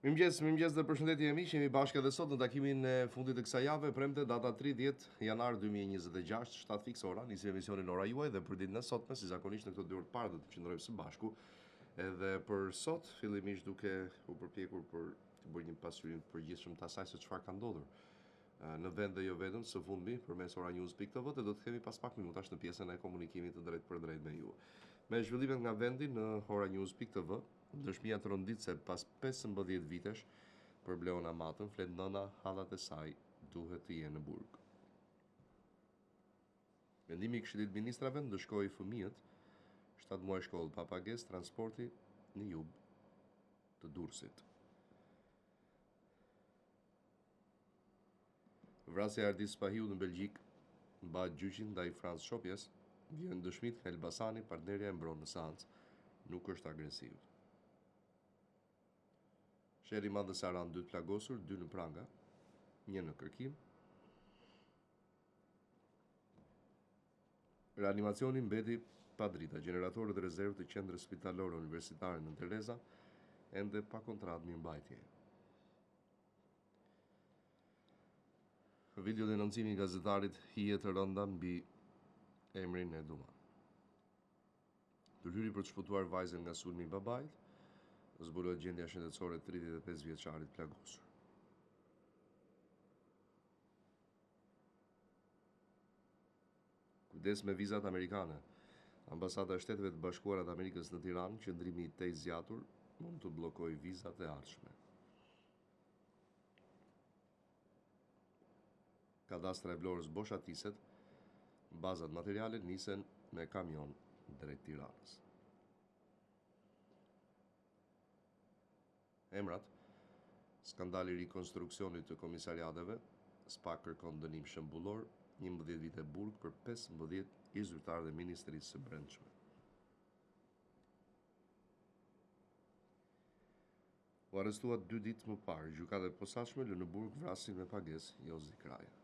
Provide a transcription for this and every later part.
Mirëmëngjes dhe përshëndetje miq, jemi bashkë edhe sot në takimin e fundit të kësaj jave, premte data 30 janar 2026, 7 fikse ora, nisi emisionin Ora Juaj dhe për ditën e sotme, si zakonisht në këto 2 orë të parë do të qëndrojmë së bashku. Edhe për sot, fillimisht duke u përpjekur për të bërë një pasqyrim të përgjithshëm të asaj se çfarë ka ndodhur në vend dhe jo vetëm së fundmi përmes oranews.tv dhe do të kemi pas pak minutash në pjesën e komunikimit të drejtë për drejtë me ju. Me zhvillimet nga vendi në oranews.tv, dëshmia të rënditse pas 15 vitesh për Bleona Matën, flet nëna, hallat e saj duhet të jenë në burg. Vendimi i Këshillit të Ministrave ndëshkoi fëmijët 7 muaj shkollë pa pagesë transporti në jug të Durrësit. Vrasja e Ardis Pahiu në Belgjik mbahet gjyqin ndaj Frans Shopjes, vjen dëshmit nga Elbasani, partnerja e mbron në seancë, nuk është agresiv. Sheri Madhe Saran 2 të plagosur, 2 në pranga, 1 në kërkim. Reanimacioni mbeti pa drita, gjeneratorët rezervë të qendrës spitalore universitare në Tereza ende pa kontratë mirëmbajtje. Video denoncimi i gazetarit hije të rënda mbi emrin e Duma. Ndërhyri për të shfutuar vajzën nga sulmi i babait, zbulohet gjendja shëndetësore 35 vjeçarit plagosur. Kujdes me vizat amerikane. Ambasada e Shteteve të Bashkuara të Amerikës në Tiranë, qëndrimi i tej zgjatur mund të bllokojë vizat e ardhshme. Kadastra e Vlorës boshatiset, bazat materiale nisen me kamion drejt Tiranës. Emrat, skandali i rikonstruksionit të komisariateve, SPAK kërkon dënim shembullor, 11 vite burg për 15 i zyrtarë dhe Ministrisë së Brendshme. U arrestuat 2 ditë më parë, gjykata e posaçme lë në burg vrasin me pagesë Jozi Kraja.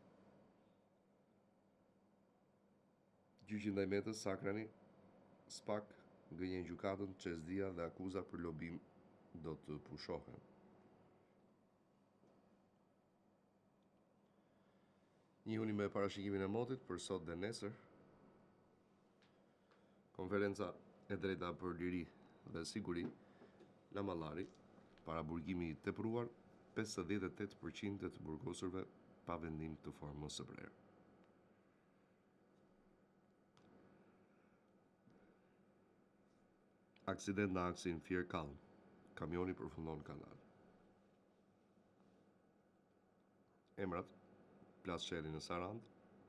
Gjyqi ndaj Metës Sakrani, SPAK gënjen gjykatën, çesdia dhe akuza për lobim do të pushohen. Njihuni me parashikimin e motit për sot dhe nesër. Konferenca e drejta për liri dhe siguri, Lamallari, para burgimi i tepruar, 58% të burgosurve pa vendim të formës së prerë. Aksident në aksin Fier Kalm, kamioni përfundon kanal. Emrat, Plas Sheri në Sarand,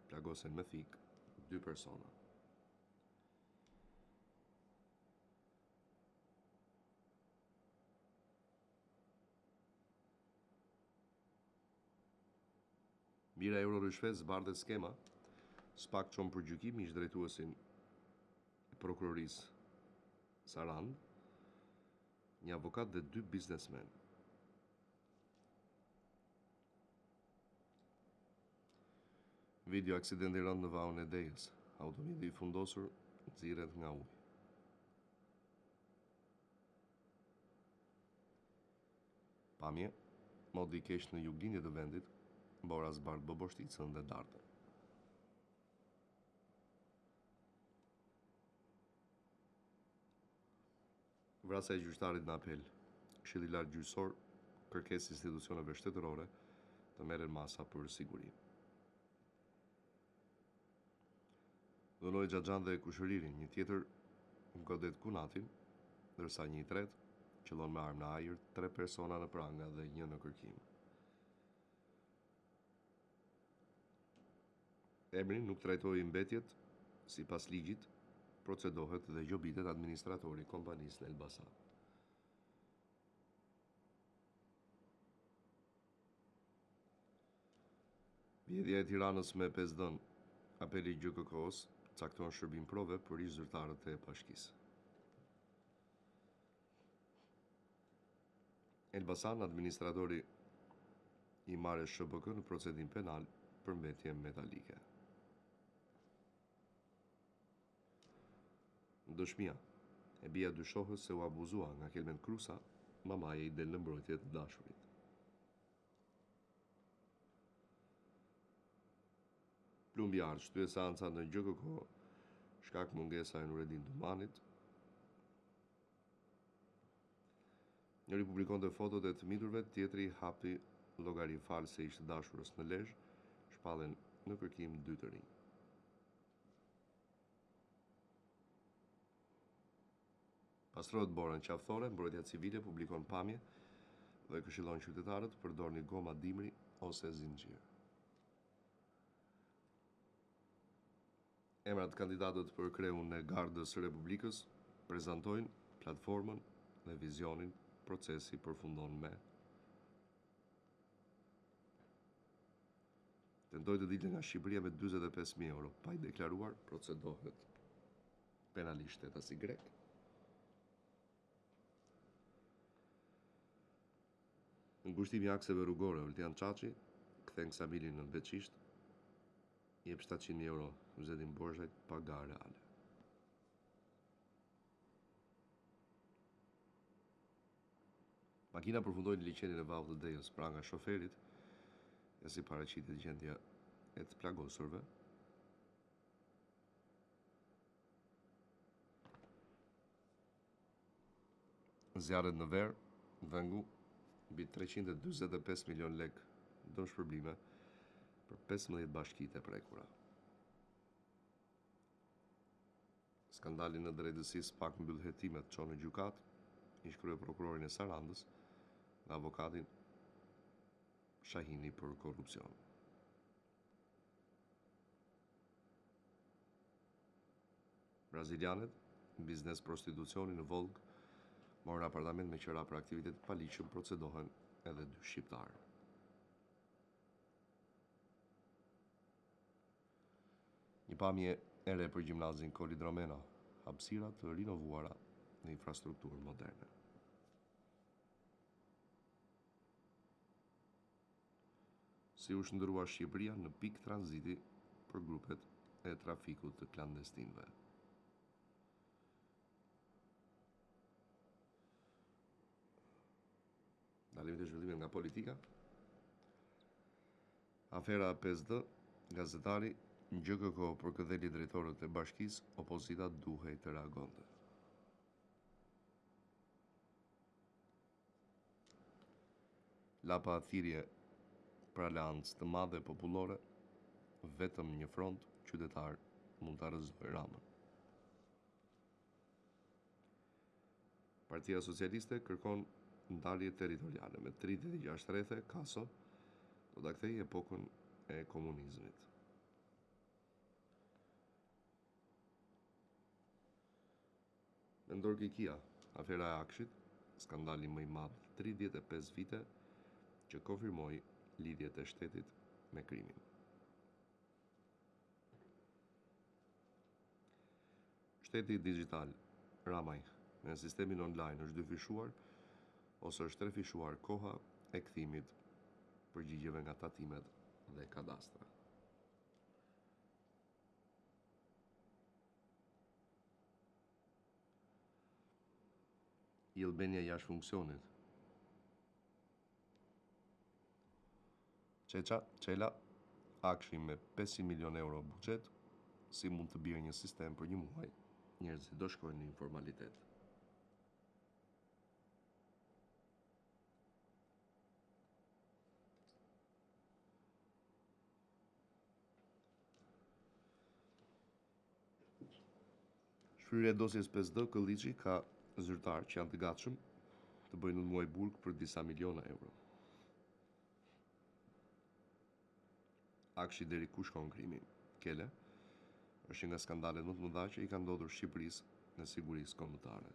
plagosen me thik 2 persona. Mira euro rishfet zbardhet skema, SPAK çon për gjykim ish drejtuesin e prokurorisë Sarand, një avokat dhe 2 biznesmen. Video aksidenti rënd në vahun e Dejës, automjeti i fundosur nxirret nga uji. Pamje, modi i keq në juglindje të vendit, bora zbardh Boboshticën dhe Dartën. Vrasja e gjyqtarit në apel, Këshilli i Lartë Gjyqësor, kërkesë institucioneve shtetërore të merren masa për siguri. Dhunoi Xhaxhan dhe Kushëririn, një tjetër godet Kunatin, ndërsa një i tretë qëllon me armë në ajër, 3 persona në pranga dhe 1 në kërkim. Emri nuk trajtoi mbetjet sipas ligjit, procedohet dhe gjobitet administratori i kompanisë në Elbasan. Vjedhja e Tiranës me 5 dhënë, apeli i GKK-s cakton shërbim prove për ish zyrtarët e bashkisë. Elbasan, administratori i marrë SHBK në procedim penal për mbetje metalike. Dëshmia, e bia dyshohet se u abuzua nga Kelmen Krusa mamaja i del në mbrojtje të dashurit. Plumbiar shtyje seanca në GKK shkak mungesa e Nuredin Dumanit. Njëri publikonte fotot e të miturve, tjetri hapi llogari false e ishte dashurës në Lezhë, shpallen në kërkim 2 të rinj. Pastrohet borën qaftore, mbrojtja civile publikon pamje dhe këshillon qytetarët të përdorni goma dimri ose zinxhir. Emrat kandidatët për kreun e Gardës së Republikës prezantojnë platformën dhe vizionin, procesi përfundon me tentoi të dilte nga Shqipëria me 45.000 euro, pa i deklaruar, procedohet penalisht shteti grek. Ngushtimi i akseve rrugore, Ultian Çaçi kthen Ksabilin në Beçisht, jep 700.000 euro Zetin Borshajt pa garë reale. Makina përfundoi në liçenin e Vallt të Dejës pra nga shoferit, e si paraqitet gjendja e të plagosurve. Zjarret në Ver, Vëngu, mbi 345 milion lek dëmshpërblime për 15 bashkitë e prekura. Skandali në drejtësisë pak mbyll hetimet çon në gjykat, i shkroi prokurorin e Sarandës dhe avokatin Shahini për korrupsion. Brazilianet, biznes prostitucioni në Volg, morën apartament me qira për aktivitet paligjshëm, procedohen edhe 2 shqiptarë. Një pamje e re për gjimnazin Koli Dromena, hapësira të rinovuara në infrastrukturë moderne. Si u shndrua Shqipëria në pikë tranziti për grupet e trafikut të klandestinëve. Dalim të zhvillimet nga politika. Afera 5D, gazetari, në GKK për këdheli drejtorët e bashkisë, opozita duhej të reagonte. Lapa thirrje për aleancë të madhe popullore, vetëm një front qytetar mund të arrëzojë Ramën. Partia Socialiste kërkon ndarje territoriale me 36 rrethe, Kaso do ta kthejë epokën e komunizmit. Në ndorkikia, afera e Akshit, skandali më i madh 35 vite që konfirmoi lidhjet e shtetit me krimin. Shteti digital, Ramaj, në sistemin online është dyfishuar ose është trefishuar koha e kthimit përgjigjeve nga tatimet dhe kadastra. I Albania jashtë funksionit. Çela, Akshi me 500 milion euro buxhet, si mund të bjerë një sistem për një muaj, njerëzit do shkojnë në informalitet. Shfryrja e dosjes 5D, Këlliçi ka zyrtar që janë të gatshëm të bëjnë në muaj burg për disa miliona euro. Akshi deri ku shkon krimi? Kele është nga skandalet më të mëdha që i ka ndodhur Shqipërisë në sigurisë kombëtare.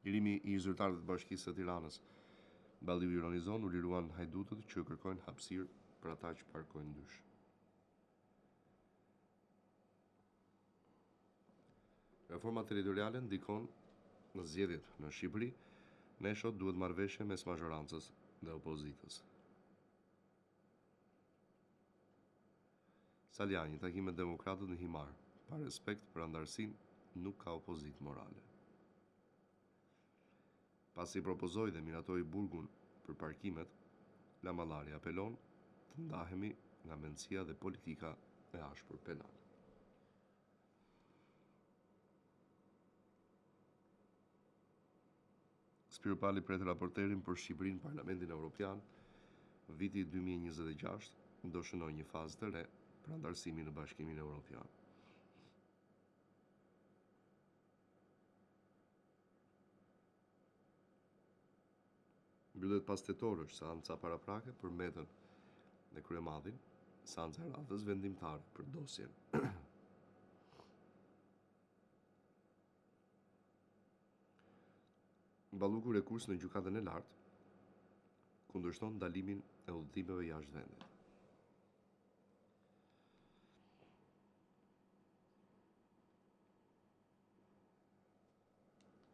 Lirimi i zyrtarëve të Bashkisë së Tiranës. Balliu ironizon, u liruan hajdutët që kërkojnë hapësirë për ata që parkojnë dysh. Reforma territoriale ndikon në zgjedhjet në Shqipëri, neshot duhet marrëveshje mes mazhorancës dhe opozitës. Saljani, takim me demokratët në Himar, pa respekt për andarësinë nuk ka opozit morale. Pasi propozoi dhe miratoi burgun për parkimet, Lamallari apelon të ndahemi nga mendësia dhe politika e ashpër penal. Spiro Pali pret raporterin për Shqipërinë në Parlamentin Evropian, viti 2026 do shënoj një fazë të re për antarësimin në Bashkimin Evropian. Mbyllet pas tetorësh seanca paraprake për metën dhe kryemadhin, seanca e radhës vendimtare për dosjen. Balluku rekurs në gjykatën e lartë kundërshton ndalimin e udhëtimeve jashtë vendit.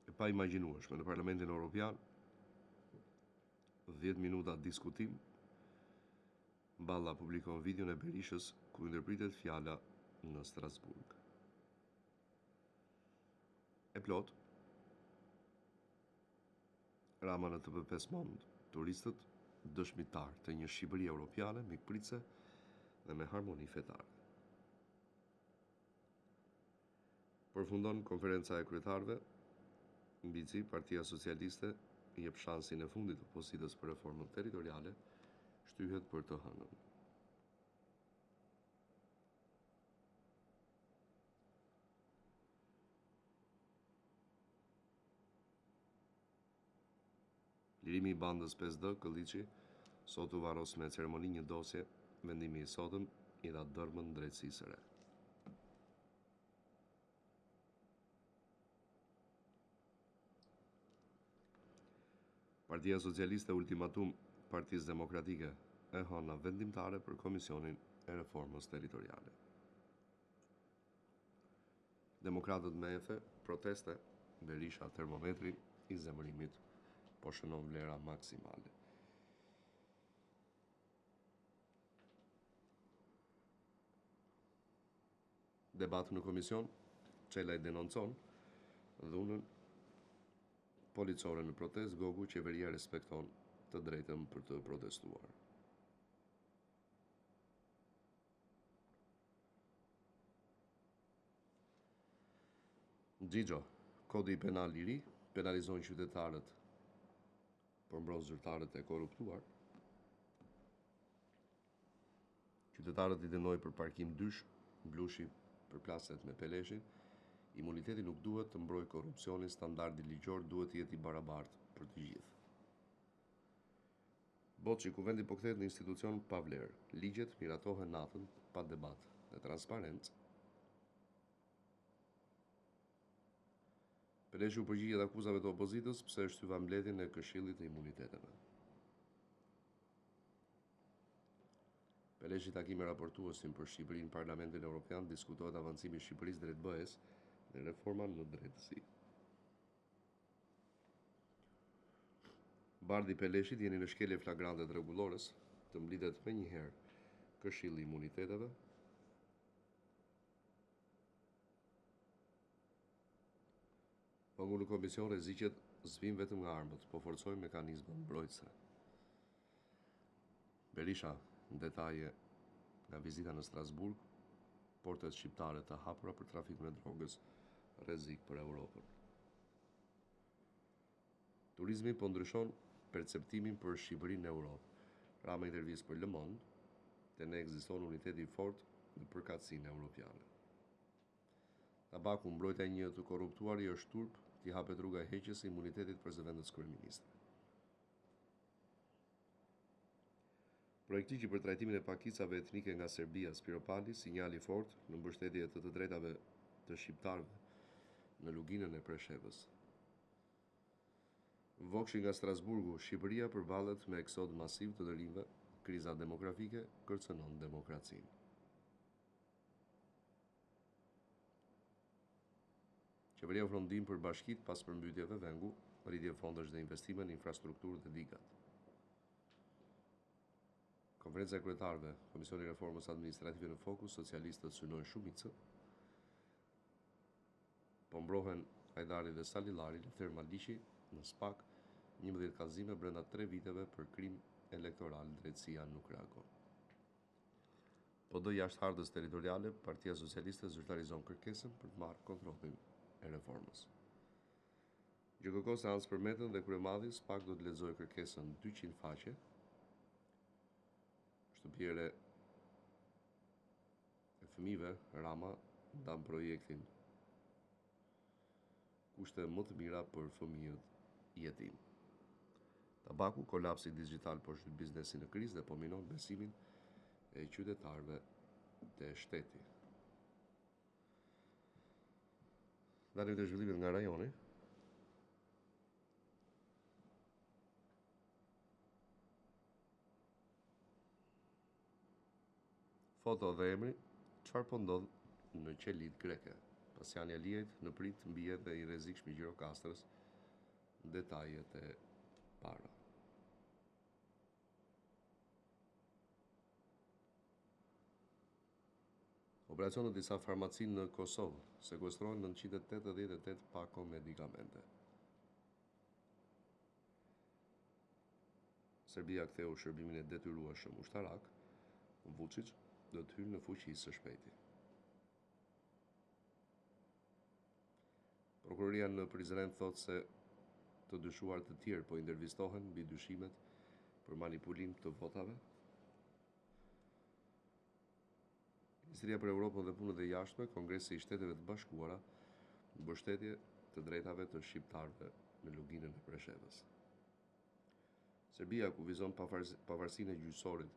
E pa imagjinueshme në Parlamentin Evropian 10 minuta diskutim, Balla publikon videon e Berishës ku ndërpritet fjala në Strasburg. E plot, Rama në TV5 Mond, turistët dëshmitar të një Shqipëri Europiane, mikpritse dhe me harmoni fetare. Përfundon konferenca e kryetarëve, mbi që Partia Socialiste i jep shansin e fundit opozitës për reformën territoriale, shtyhet për të hënën. Lirimi i bandës 5D, Këlliçi, sot u varros me ceremoni një dosje, vendimi i sotëm i dha dërmën drejtësisë së re. Partia Socialiste ultimatum Partisë Demokratike e hëna vendimtare për Komisionin e Reformës Territoriale. Demokratët me efe, proteste, Berisha termometri i zemërimit po shënon vlera maksimale. Debat në komision, Çelaj denoncon dhunën policore në protest, Gogu qeveria respekton të drejtën për të protestuar. Gjigjo, kodi penal i ri, penalizon qytetarët për mbron zyrtarët e korruptuar. Qytetarët i dënoi për parkim dysh, Blushi për plaset me Peleshin. Imuniteti nuk duhet të mbrojë korrupsionin, standardi ligjor duhet të jetë i barabartë për të gjithë. Boçi, ku vendi po kthehet në institucion pa vlerë, ligjet miratohen natën pa debat dhe transparencë. Peleshi u përgjigjet akuzave të opozitës pse e shtyva mbledhjen e Këshillit të Imuniteteve. Peleshi takime raportuesin për Shqipërinë në Parlamentin Evropian, diskutohet avancimi i Shqipërisë drejt BE-s dhe reforma në drejtësi. Bardhi Peleshit jeni në shkelje flagrante të rregullores, të mblidhet me njëherë Këshilli i Imuniteteve. Pangu në komision rreziqet zvin vetëm nga armët, po forcojnë mekanizma mbrojtëse. Berisha në detaje nga vizita në Strasburg, portet shqiptare të hapura për trafik me drogës, rrezik për Europën. Turizmi po ndryshon perceptimin për Shqipërinë në Europë. Rama intervistë për Le Monde, te ne ekziston uniteti fort në përkatësinë europiane. Tabaku, mbrojtja e një të korruptuari është turp, t'i hapet rruga e heqjes së imunitetit për zëvendës kryeministre. Projekti për trajtimin e pakicave etnike nga Serbia, Spiro Pali, sinjali fort në mbështetje të drejtave të shqiptarëve në luginën e Preshevës. Vokshi nga Strasburgu, Shqipëria përballet me eksod masiv të dërimve, kriza demografike kërcënon demokracinë. Qeveria ofron ndihmë për bashkitë pas përmbytjeve Vengu, rritje fondesh dhe investime në infrastrukturë dhe digat. Konferenca e kryetarëve, Komisioni i Reformës Administrative në fokus, socialistët synojnë shumicë, po mbrohen Hajdari dhe Salillari, Lefter Maliqi në SPAK, 11 kallëzime brenda 3 viteve për krim elektoral, drejtësia nuk reagon. PD jashtë hardhës territoriale, Partia Socialiste zyrtarizon kërkesën për të marrë kontrollin e reformës. GKK seancë për Metën dhe Kryemadhi, SPAK do të lexojë kërkesën 200 faqe. Shtëpiere e fëmijëve, Rama ndan projektin kushte më të mira për fëmijët jetim. Tabaku, kolapsi digital po shtyp biznesin në krizë dhe po minon besimin e qytetarëve te shteti. Dalim të zhvillimet nga rajoni. Foto dhe emri, çfarë po ndodh në qelit greke? Pasiania Liajt në prit mbijet dhe i rrezikshëm i Gjirokastrës, detajet e para. Operacion në disa farmaci në Kosovë, sekuestrohen 988 pako medikamente. Serbia ktheu shërbimin e detyrueshëm ushtarak, Vučić do të hyjë në fuqi së shpejti. Prokuroria në Prizren thotë se të dyshuar të tjerë po intervistohen mbi dyshimet për manipulim të votave. Ministria për Europën dhe Punët e Jashtme, Kongresi i Shteteve të Bashkuara, mbështetje të drejtave të shqiptarëve në luginën e Preshevës. Serbia kufizon pavarësinë e gjyqësorit.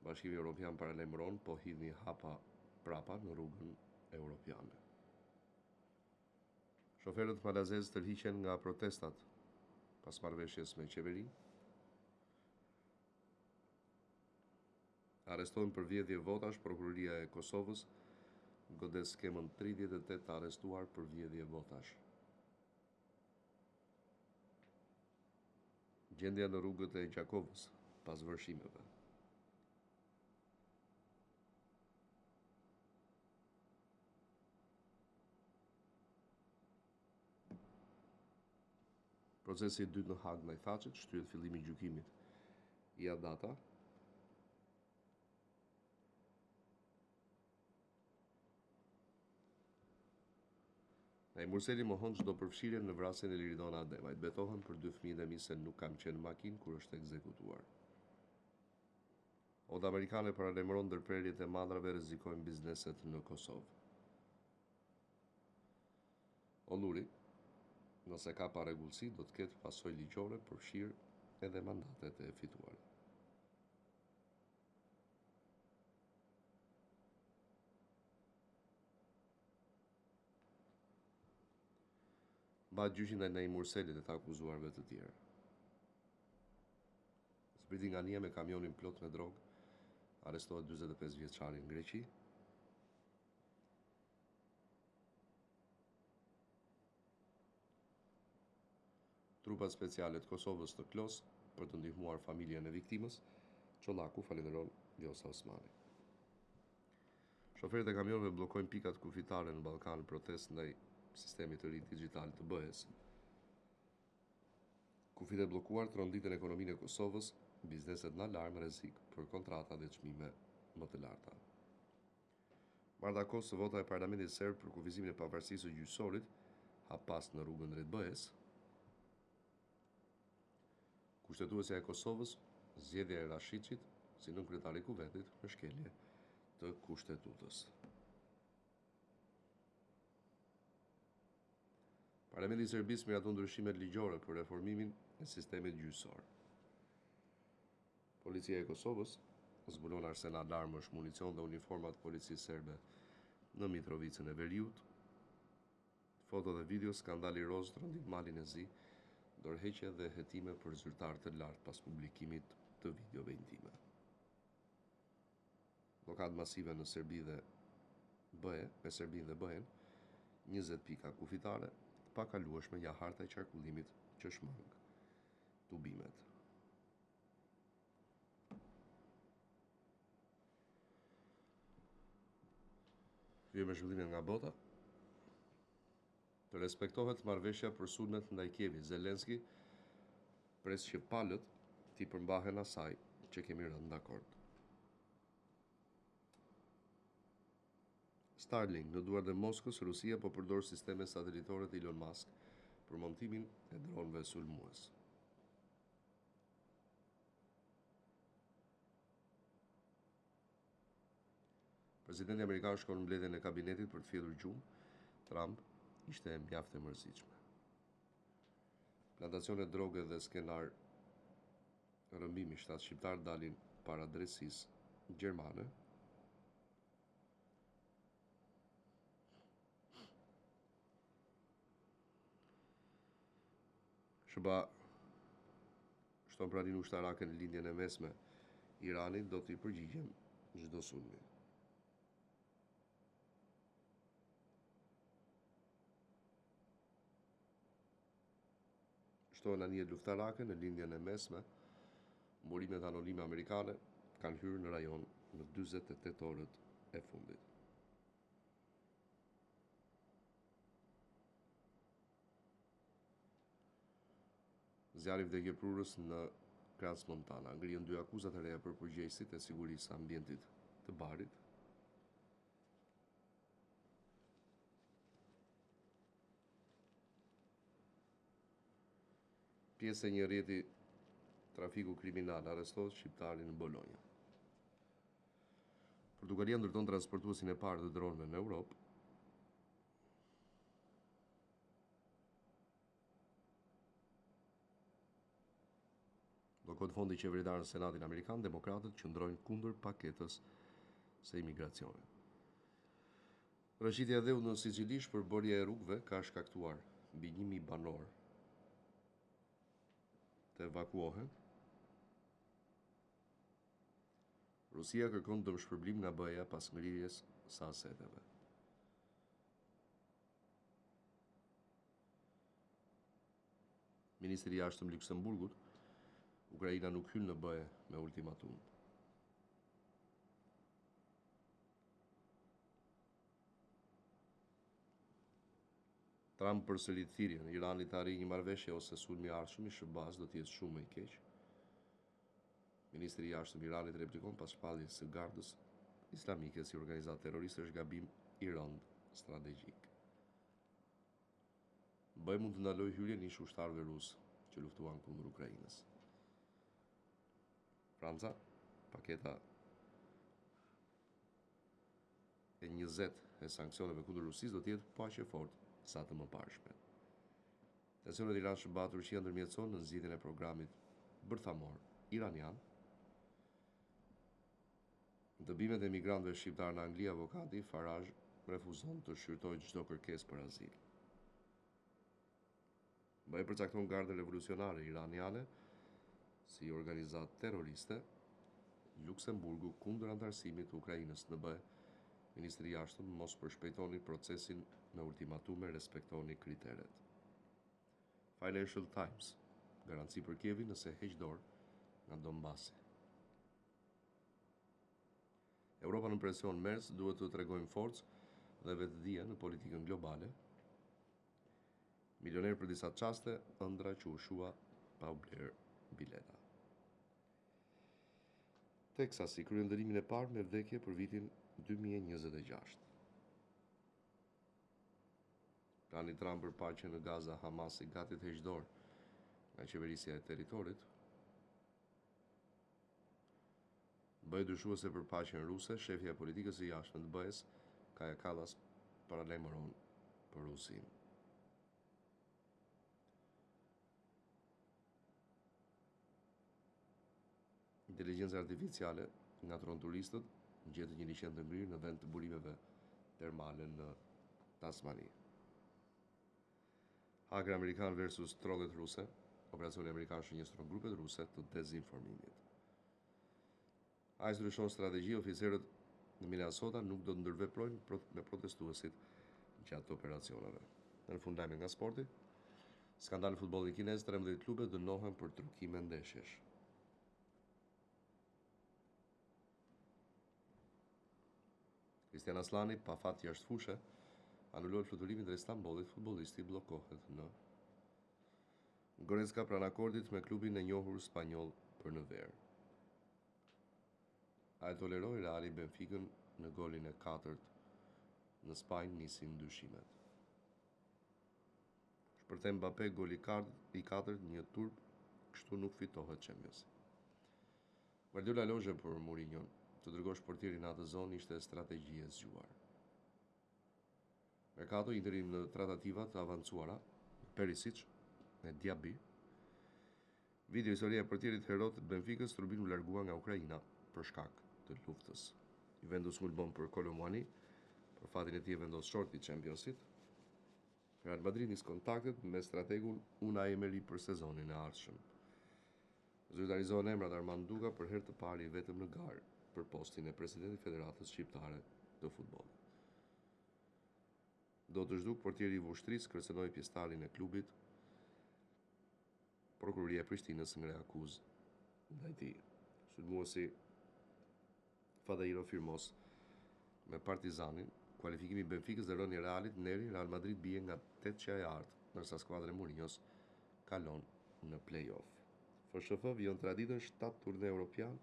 Bashkimi Evropian paralajmëron po hidhni hapa prapa në rrugën europiane. Shoferët malazez tërhiqen nga protestat pas marrëveshjes me qeverinë. Arrestohen për vjedhje votash, Prokuroria e Kosovës godes skemën 38 të arrestuar për vjedhje votash. Gjendja në rrugët e Gjakovës pas vërshimeve. Procesi i dytë në Hag ndaj Thaçit, shtyhet fillimi i gjykimit i Adata. Ai Murseli mohon çdo përfshirje në vrasjen e Liridon Ademajt. Betohen për 2 fëmijët e mi se nuk kam qenë makinë kur është ekzekutuar. Oda amerikane paralajmëron ndërprerjet e madrave rrezikojnë bizneset në Kosovë. Olluri, nëse ka pa rregullsi, do të ketë pasojë ligjore për fshirë edhe mandatet e fituara. Bëhet gjyqi ndaj Naim Murselit e të akuzuarve të tjerë. Zbriti nga anija me kamionin plot me drogë, arrestohet 45 vjeçari në Greqi. Trupat speciale të Kosovës në Klos për të ndihmuar familjen e viktimës, Çollaku falenderon Vjosa Osmani. Shoferët e kamionëve bllokojnë pikat kufitare në Ballkan në protestë ndaj sistemit të ri digital të BE-s. Kufit e bllokuar tronditën ekonominë e Kosovës, bizneset në alarm, rrezik për kontrata dhe çmime më të larta. Marrë dakord se vota e parlamentit serb për kufizimin e pavarësisë së gjyqësorit hap pas në rrugën drejt BE-s. Kushtetuesja e Kosovës, zgjedhja e Rashidit si nënkryetari i kuventit në shkelje të kushtetutës. Parlamenti i Serbisë miraton ndryshimet ligjore për reformimin e sistemit gjyqësor. Policia e Kosovës zbulon arsenal armësh, municion dhe uniforma të policisë serbe në Mitrovicën e Veriut. Foto dhe video skandali roz trondit Malin e Zi, dorëheqje dhe hetime për zyrtar të lartë pas publikimit të videove intime. Blokadë masive në Serbi dhe BE, me Serbinë dhe BE-n, 20 pika kufitare, të pakalueshme nga harta e qarkullimit që shmang tubimet. Vjen me zhvillimin nga bota. Të respektohet marrëveshja për sulmet ndaj Kievit. Zelenski pres që palët t'i përmbahen asaj që kemi rënë dakord. Starlink në duart e Moskës, Rusia po përdor sisteme satelitore të Elon Musk për montimin e dronëve sulmues. Presidenti amerikan shkon në mbledhjen e kabinetit për të fjetur gjumë. Trump ishte mjaft e mërzitshme. Plantacione droge dhe skenar rëmbimi 7 shqiptar dalin para drejtësisë gjermane. SBA shton praninë ushtarake në lindjen e mesme Iranit, do t'i përgjigjem çdo sulmi. Shtohen anijet luftarake në lindjen e mesme. Mburimet anonime amerikane kanë hyrë në rajon në 48 orët e fundit. Zjarri vdekjeprurës në Crans Montana. Ngrihen 2 akuzat e reja për përgjegjësit e sigurisë së ambientit të barit. Pjesë e një rrjeti trafiku kriminal arrestohet shqiptarin në Bologna. Portugalia ndërton transportuesin e parë të dronëve në Europë. Do kod fondi qeveritar në Senatin Amerikan, demokratët qëndrojnë kundër paketës së imigracionit. Rëshitja e dheut në Sicili, shpërbërja e rrugëve ka shkaktuar mbi 1000 banor të evakuohen. Rusia kërkon dëmshpërblim nga BE-ja pas ngrirjes së aseteve. Ministri i jashtëm Luksemburgut, Ukraina nuk hyn në BE me ultimatum. Trump përsërit thirrjen, Irani të arrijë një marrëveshje ose sulmi i ardhshëm i SBA-s do të jetë shumë më i keq. Ministri i jashtëm i Iranit replikon pas shpalljes së Gardës Islamike si organizatë terroriste është gabim i rënd strategjik. BE mund të ndalojë hyrjen e ushtarëve rusë që luftuan kundër Ukrainës. Franca, paketa e 20 e sanksioneve kundër Rusisë do të jetë po aq e fortë sa të mëparshme. Tensionet Iran-SBA Turqia ndërmjetëson në nxitjen e programit bërthamor iranian. Në dëbimet e migrantëve shqiptar në Angli, avokati Faraj refuzon të shqyrtojë çdo kërkesë për azil. BE përcakton Gardën Revolucionare Iraniane si organizatë terroriste. Luksemburgu kundër antarësimit të Ukrainës në BE. Ministri i jashtëm, mos përshpejtoni procesin me ultimatume, respektoni kriteret. Financial Times, garanci për Kievin nëse heq dorë nga Donbasi. Europa në presion mers, duhet të tregojmë forcë dhe vetëdije në politikën globale. Milioner për disa çaste, ëndra që u shua pa u bler bileta. Texasi kryen dënimin e parë me vdekje për vitin 2026. Plani Trump për paqen në Gaza, Hamasi gati të heqë dorë nga qeverisja e territorit. BE dyshuese për paqen ruse, shefja e politikës së jashtme të BE-s, Kaja Kallas, paralajmëron për Rusinë. Inteligjenca artificiale ngatron turistët, gjetët një liçen të ngrirë në vend të burimeve termale në Tasmani. Haker amerikan versus trollet ruse, operacioni amerikan shënjestron grupet ruse të dezinformimit. Ai ndryshon strategji, oficerët në Minnesota nuk do të ndërveprojnë me protestuesit gjatë operacioneve. Në fund lajme nga sporti, skandal në futbollin kinez, 13 klube dënohen për trukime ndeshjesh. Kristian Aslani, pa fat jashtë fushë, anulohet fluturimin drejt Stambollit, futbollisti bllokohet në Gorecka pranë akordit me klubin e njohur spanjoll për në verë. A e toleroi Reali Benficën në golin e 4 në Spanjë nisin ndryshimet. Shpërthem Mbappé goli i 4 një turp, kështu nuk fitohet Champions. Guardiola lozhe për Mourinho, të dërgosh portierin në atë zonë ishte strategji e zgjuar. Mercato Interi në tratativat të avancuara, Perisic e Diaby. Video historia e portierit herot të Benficës, Turbin u largua nga Ukraina për shkak të luftës. Juventus ngulbon për Kolomani, për fatin e tij vendos shorti i Championsit. Real Madrid nis kontaktet me strategun Unai Emery për sezonin e ardhshëm. Zyrtarizohen emrat Armand Duka për herë të parë i vetëm në garë për postin e presidentit Federatës Shqiptare të Futbollit. Do të zhduk portieri i Vushtrisë kërcënoi pjesëtarin e klubit. Prokuroria e Prishtinës ngre akuzë ndaj tij. Sulmuesi Fadairo Firmos me Partizanin, kualifikimi i Benficës dhe rënia e Realit neri, Real Madrid bie nga 8 qaj art, ndërsa skuadra e Mourinhos kalon në play-off. FSHF vijon traditën 7 turne europian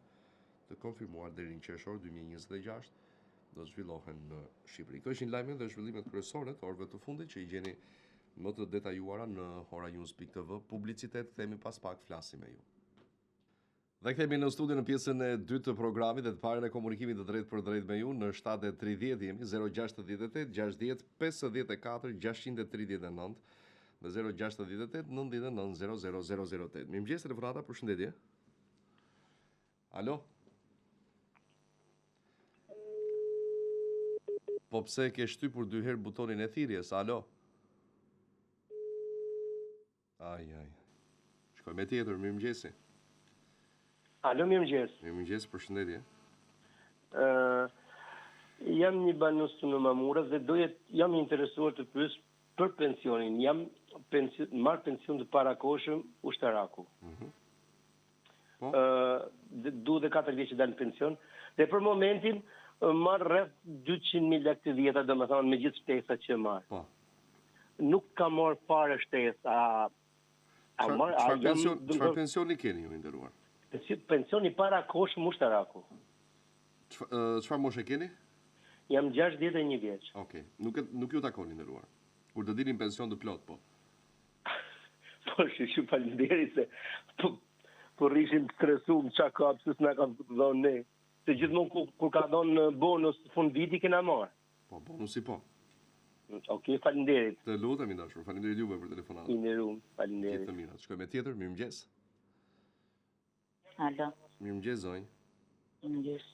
të konfirmuar deri në qershor 2026 do të zhvillohen në Shqipëri. Kjo ishin lajmet dhe zhvillimet kryesore të orëve të fundit që i gjeni më të detajuara në horanews.tv. Publicitet, kthehemi pas pak, flasim me ju. Dhe kthehemi në studio në pjesën e dytë të programit dhe të parën e komunikimit të drejt për drejt me ju në 7:30 jemi 068 60 54 639 në 068 99 00008. Mirëmëngjes telefonata, përshëndetje. Alo? Po pse ke shtypur 2 herë butonin e thirrjes? Alo? Ai. Shkoj me tjetër, mirëmëngjesi. Alo, mirëmëngjes. Mirëmëngjes, përshëndetje. Jam një banus të në Mamurës dhe jam interesuar të pyes për pensionin. Jam marr pension të parakohshëm ushtaraku. Po? Du dhe 4 vjeç që dal në pension dhe për momentin marr rreth 200.000 lekë të vjeta, domethënë me gjithë shtesat që marr. Po. Nuk ka marr fare shtesë. Çfarë pensioni keni ju, nderuar? Pensioni parakohshëm ushtaraku. Çfarë moshe keni? Jam 61 vjeç. Okej. Nuk ju takoni, nderuar. Kur do dilin pension të plot, po. Po, shumë faleminderit se po rishim stresuar çka ka, pse s'na ka dhënë ne. Se gjithmonë kur ka dhënë bonus fund viti kena marr. Po, bonusi po. Okej, faleminderit. Të lutemi dashur, faleminderit juve për telefonatën. I nderuar, faleminderit. Gjithë të mirat. Shkoj me tjetër, mirëmëngjes. Alo. Mirëmëngjes, zonjë. Mirëmëngjes.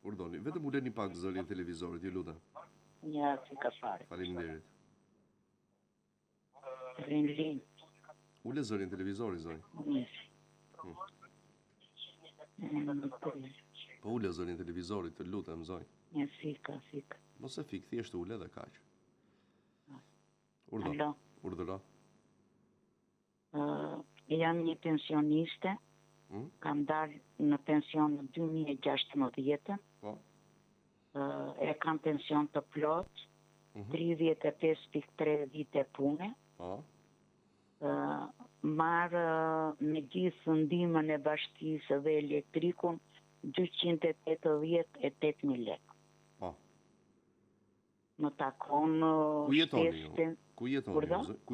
Urdhoni, vetëm uleni pak zërin e televizorit, ju lutem. Ja, si ka fare. Faleminderit. Rinlin. Ule zërin e televizorit, zonjë. Mirë. Po ule zërin e televizorit, të lutem, zonjë. Ja, fika. Mos e fik, thjesht ule dhe kaq. Alo. Urdhëro. Jam një pensioniste. Kam dalë në pension në 2016. Po. E kam pension të plot, 35.3 vite pune. Po. Marë me gjithë ndihmën e bashkisë dhe elektrikun 288.000 lekë. Po. Më takon Ku jetoni ju? Ku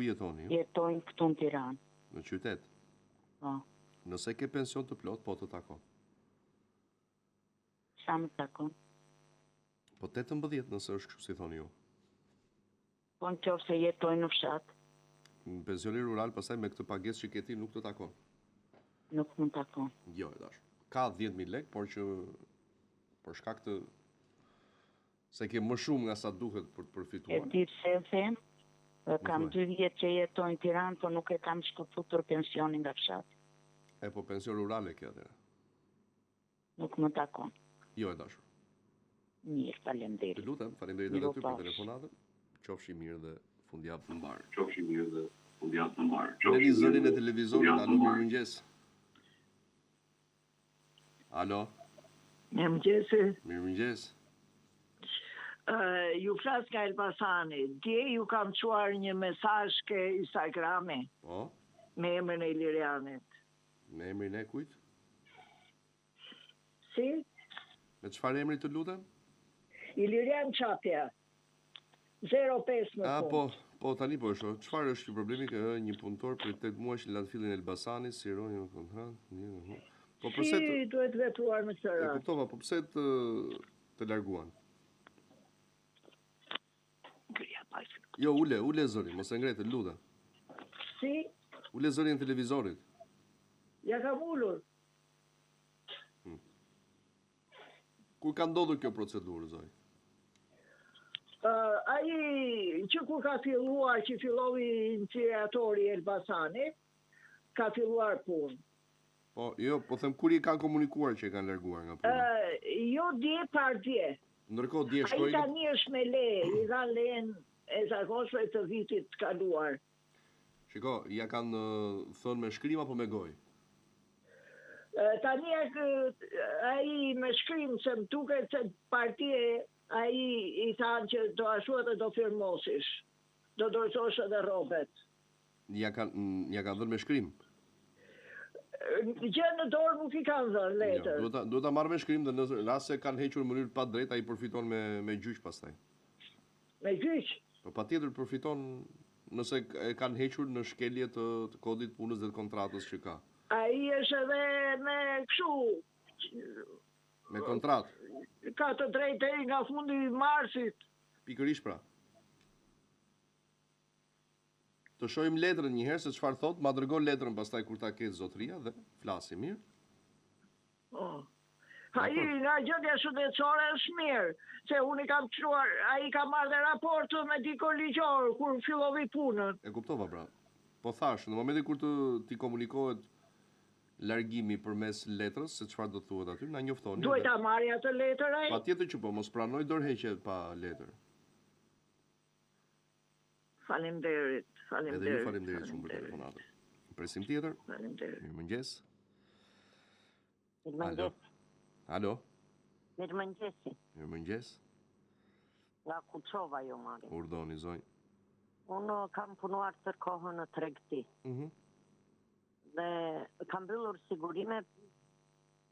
jetoni ju? Jetojnë këtu në Tiranë. Në qytet? Po. Nëse ke pension të plot, po të takon. Sa më takon? Po 18 nëse është kështu si thoni ju. Po në qoftë se jetojnë në fshat. Në pensioni rural, pastaj me këtë pagesë që ke ti nuk të takon. Nuk më takon. Jo, e dash. Ka 10.000 lekë, por që për shkak të se ke më shumë nga sa duhet për të përfituar. E di pse e them, kam 2 vjet që jetoj në Tiranë, po nuk e kam shkëputur pensionin nga fshati. E po pension rural e ke atëre. Nuk më takon. Jo, e dashur. Mirë, faleminderit. Të lutem, faleminderit edhe ty për telefonatën. Qofshi mirë dhe fundjavë të mbarë. Leni zërin e televizorit, alo, mirëmëngjes. Alo. Mirëmëngjes. Mirëmëngjes. Ju flas nga Elbasani. Dje ju kam çuar një mesazh ke Instagrami Po, me emrin e Ilirianit. me emrin e kujt? Si? Me çfarë emri të lutem? Ilirian Çapja. 05 më fund. Po tani po shoh. Çfarë është ky problemi? Një punëtor për 8 muaj në landfillin e Elbasanit, siroi një kontratë. Po pse Si duhet vepruar me këtë E rast? kuptova, po pse të larguan? Jo, ule zërin, mos e ngre të lutem. Si? Ule zërin e televizorit. Ja kam ulur. Kur ka ndodhur kjo procedurë, zoj? Ai që kur ka filluar, që filloi incineratori i Elbasanit, ka filluar punë. Po, jo, po them kur i kanë komunikuar që i kanë larguar nga puna. Jo dje par dje. Ndërkohë dje Ai shkoi. tani është me le, i dha len e zakonshme të vitit të kaluar. Shiko, ja kanë thënë me shkrim apo me gojë? Tani ai me shkrim se më duket se partie ai i thanë që do ashtu dhe do firmosish. Do dorëzosh edhe rrobet. Ja kanë dhënë me shkrim. Gjë në dorë nuk i kanë dhënë letër. Jo, duhet ta marrë me shkrim dhe në rast se kanë hequr në mënyrë pa drejtë, ai përfiton me gjyq pastaj. Me gjyq? Po patjetër përfiton nëse e kanë hequr në shkelje të kodit punës dhe të kontratës që ka. Ai është edhe me kështu. Me kontratë. Ka të drejtë deri nga fundi i marsit. Pikërisht pra. Të shohim letrën një herë se çfarë thot, ma dërgon letrën pastaj kur ta ketë zotëria dhe flasim mirë. Ai nga gjendja shëndetësore është mirë, se unë i kam çuar, ai ka marrë dhe raport mediko ligjor kur fillovi punën. E kuptova pra. Po thash, në momentin kur ti komunikohet largimi përmes letrës, se çfarë do thuhet aty, na njoftoni. Duhet ta marrë atë letër ai? Patjetër që po, mos pranoj dorëheqje pa letër. Faleminderit. Edhe ju faleminderit shumë për telefonatën. Presim tjetër. Faleminderit. Mirëmëngjes. Mirëmëngjes. Alo. Mirëmëngjes. Mirëmëngjes. Nga Kuçova jo marrim. Urdhoni zonjë. Unë kam punuar tër kohën në tregti. Dhe kam mbyllur sigurime,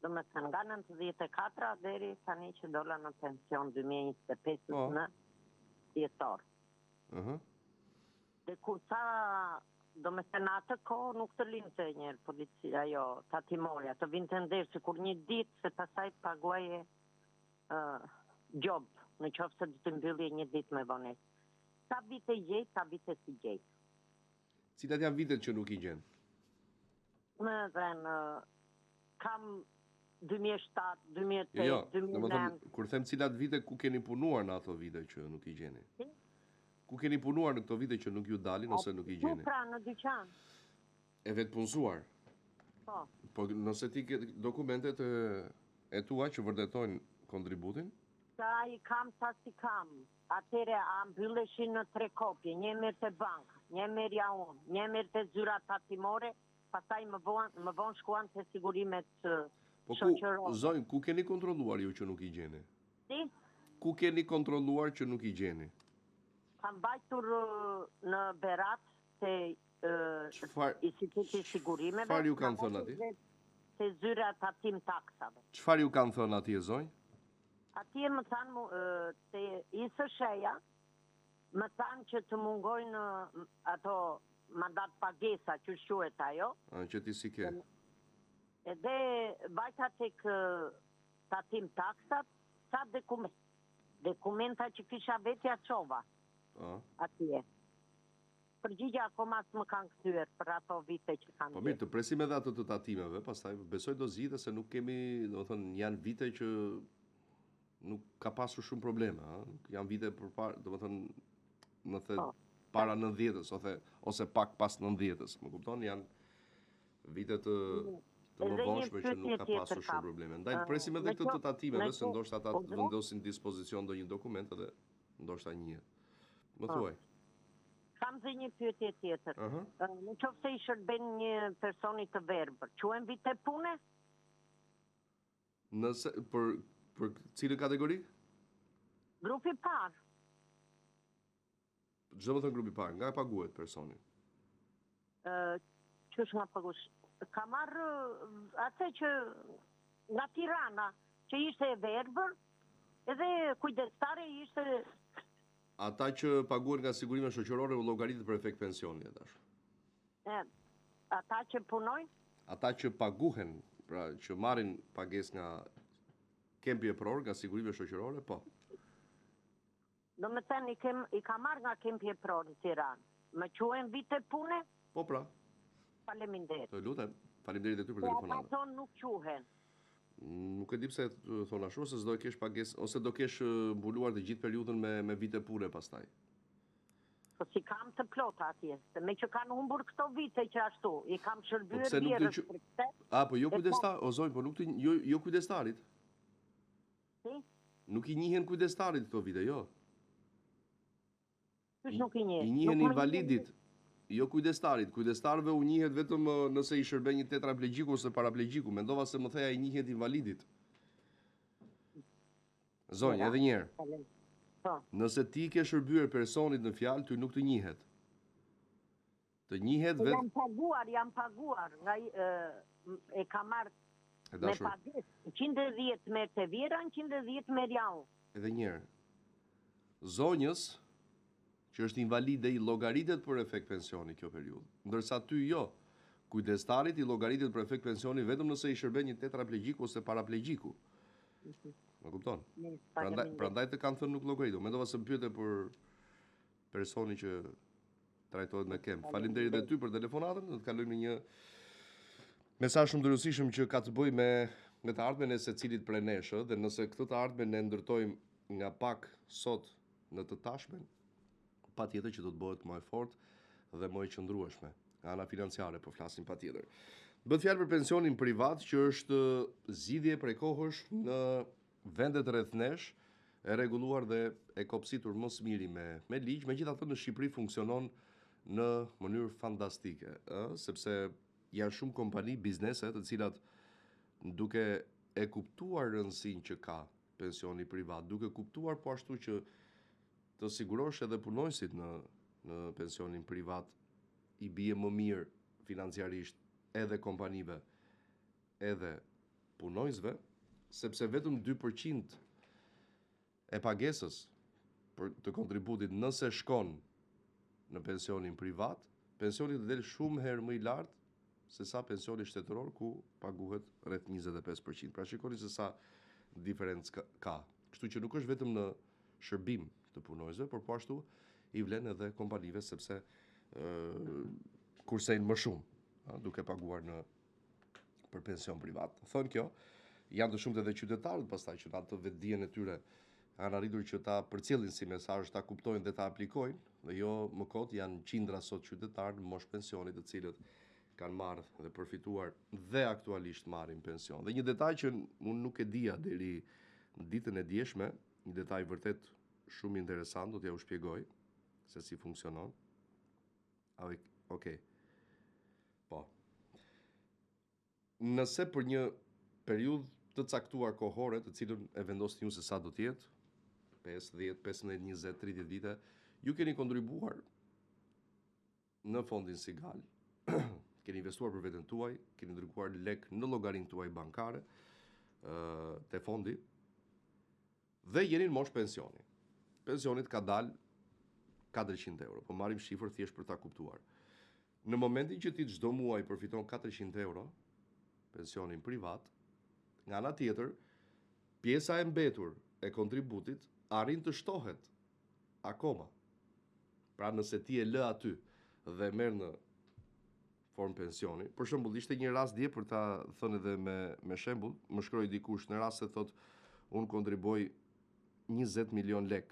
domethënë nga 94 deri tani që dola në pension 2025 në dhjetor. Dhe kur tha, domethënë atë kohë nuk të linte njërë policia, jo, tatimorja, të vinte ndesh se kur një ditë se pasaj paguaje job, në qoftë se të mbyllje një ditë me vonesë. Sa vite gjej, sa vite si gjej. Cilat janë vitet që nuk i gjen? Më dhenë, kam 2007, 2008, Jo, 2009. kur them cilat vite, ku keni punuar në ato vite që nuk i gjeni? Ku keni punuar në këto vite që nuk ju dalin ose nuk i gjeni? Pra, në dyqan. E vetë punësuar? Po. Po nëse ti ke dokumentet e tua që vërtetojnë kontributin? Sa i kam, sa si kam. Atere, a mbylleshin në 3 kopje, një merë të bankë, një merë ja unë, një merë të zyra tatimore, pastaj më vonë shkuan të sigurimet shoqërore. Po zonjë, ku keni kontrolluar ju që nuk i gjeni? Si? Ku keni kontrolluar që nuk i gjeni? Kam bajtur në Berat të Instituti Sigurimeve. Çfarë ju kanë thënë ati? Të zyra tatim taksave. Çfarë ju kanë thënë ati, zonjë? Atje më thanë të isë sheja, më thanë që të mungojnë ato mandat pagesa që shuhet ajo. Që ti si ke? Edhe bajta tek tatim taksat, sa dokumenta që kisha vetja qova. Atje. Përgjigja akoma s'më kanë kthyer për ato vite që kanë. Po mirë, të presim edhe ato të tatimeve, pastaj besoj do zgjidhe se nuk kemi, domethënë janë vite që nuk ka pasur shumë probleme, janë vite përpara, domethënë para 90-s ose pak pas 90-s, më kupton, janë vite të mëvonshme që nuk ka pasur shumë probleme. Ndaj presim edhe këtë të tatimeve, se ndoshta ata vendosin dispozicion ndonjë dokument edhe ndoshta njihet. Më thuaj. Kam dhe një pyetje tjetër. Në qoftë se i shërben një personi të verbër, quhen vite pune? Nëse për cilën kategori? Grupi parë. Çdo më thënë grupi parë, nga e paguhet personi? Qësh nga pagush? Ka marrë atë që nga Tirana, që ishte e verbër, edhe kujdestare ishte... Ata që paguhen nga sigurime shoqërore u llogaritet për efekt pensioni tash. Ata që punojnë? Ata që paguhen, pra që marrin pagesë nga kempi e pror, nga sigurime shoqërore, po. Do me thënë i ka marrë nga kempi e pror në Tiranë. Më quhen vite pune? Po pra. Faleminderit. Të lutem. Faleminderit ty për Po telefonatën. ata thonë nuk quhen. Nuk e di pse thon ashtu, se s'do kesh pagesë ose do kesh mbuluar të gjithë periudhën me vite pune pastaj. Po si kam të plota atje, se me që kanë humbur këto vite që ashtu, i kam shërbyer pse nuk vjerës të për këtë. Po jo kujdestar, o zonjë, po nuk të jo kujdestarit. Si? Nuk i njihen kujdestarit këto vite, jo. Qysh nuk i njihen? I njihen invalidit, jo kujdestarit. Kujdestarëve u njihet vetëm nëse i shërben një tetraplegjiku ose paraplegjiku. Mendova se më theja i njihet invalidit. Zonjë, edhe një herë. Po. Nëse ti ke shërbyer personit në fjalë, ty nuk të njihet. Të njihet vetë... Jam paguar, nga e ka marrë me pagesë. 110 merë të vjera, 110 merë janë. Edhe një herë. Zonjës, që është invalide, i llogaritet për efekt pensioni kjo periudhë. Ndërsa ty jo. Kujdestarit i llogaritet për efekt pensioni vetëm nëse i shërben një tetraplegjiku ose paraplegjiku. Më kupton? Prandaj të kanë thënë nuk llogaritet. Mendova se pyete për personi që trajtohet me kemp. Faleminderit edhe ty për telefonatën. Do të kalojmë në një mesazh shumë të rëndësishëm që ka të bëjë me të ardhmen e secilit prej nesh, dhe nëse këtë të ardhmen ne ndërtojmë nga pak sot në të tashmen, patjetër që do të bëhet më e fortë dhe më e qëndrueshme. Nga ana financiare po flasim patjetër. Bëhet fjalë për pensionin privat që është zgjidhje prej kohësh në vendet rreth nesh, e rregulluar dhe e kopsitur më së miri me ligj, megjithatë në Shqipëri funksionon në mënyrë fantastike, sepse janë shumë kompani, biznese, të cilat duke e kuptuar rëndësinë që ka pensioni privat, duke kuptuar po ashtu që të sigurosh edhe punojësit në pensionin privat, i bie më mirë financiarisht edhe kompanive, edhe punojësve, sepse vetëm 2% e pagesës për të kontributit nëse shkon në pensionin privat, pensioni të del shumë herë më i lartë se sa pensioni shtetëror ku paguhet rreth 25%. Pra shikoni se sa diferencë ka. Kështu që nuk është vetëm në shërbim të punojësve, por po ashtu i vlen edhe kompanive sepse kursejnë më shumë, duke paguar për pension privat. Thonë kjo, janë të shumtë edhe qytetarët pastaj që në atë vetdijen e tyre kanë arritur që ta përcjellin si mesazh, ta kuptojnë dhe ta aplikojnë, dhe jo më kot janë qindra sot qytetarë në moshë pensionit të cilët kanë marrë dhe përfituar dhe aktualisht marrin pension. Dhe një detaj që unë nuk e dija deri në ditën e djeshme, një detaj vërtet shumë interesant, do t'ja u shpjegoj se si funksionon. Okej. Po. Nëse për një periudhë të caktuar kohore, të cilën e vendosni ju se sa do t'jetë, 5, 10, 15, 20, 30 vite, ju keni kontribuar në fondin Sigal, keni investuar për veten tuaj, keni dërguar lek në llogarinë tuaj bankare, te fondi, dhe jeni në moshë pensioni. Pensionit ka dalë 400 euro, po marrim shifër thjesht për ta kuptuar. Në momentin që ti çdo muaj përfiton 400 euro, pensionin privat, nga ana tjetër, pjesa e mbetur e kontributit arrin të shtohet akoma. Pra nëse ti e lë aty dhe merr në formë pensioni, për shembull, ishte një rast dje për ta thënë edhe me shembull, më shkroi dikush në rast se thot unë kontribuoj 20 milion lek.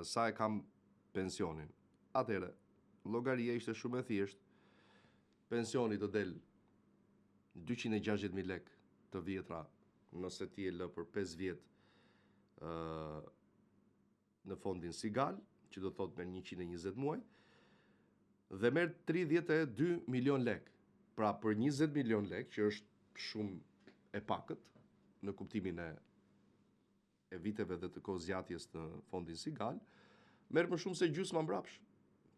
Sa e kam pensionin. Atëherë, llogaria ishte shumë e thjeshtë. Pensioni të del 260.000 lek të vjetra nëse ti e lë për 5 vjet në fondin Sigal, që do thot me 120 muaj, dhe merr 32 milion lek. Pra për 20 milion lek, që është shumë e pakët në kuptimin e viteve dhe të kohës zgjatjes në fondin Sigal, merr më shumë se gjysma mbrapsh.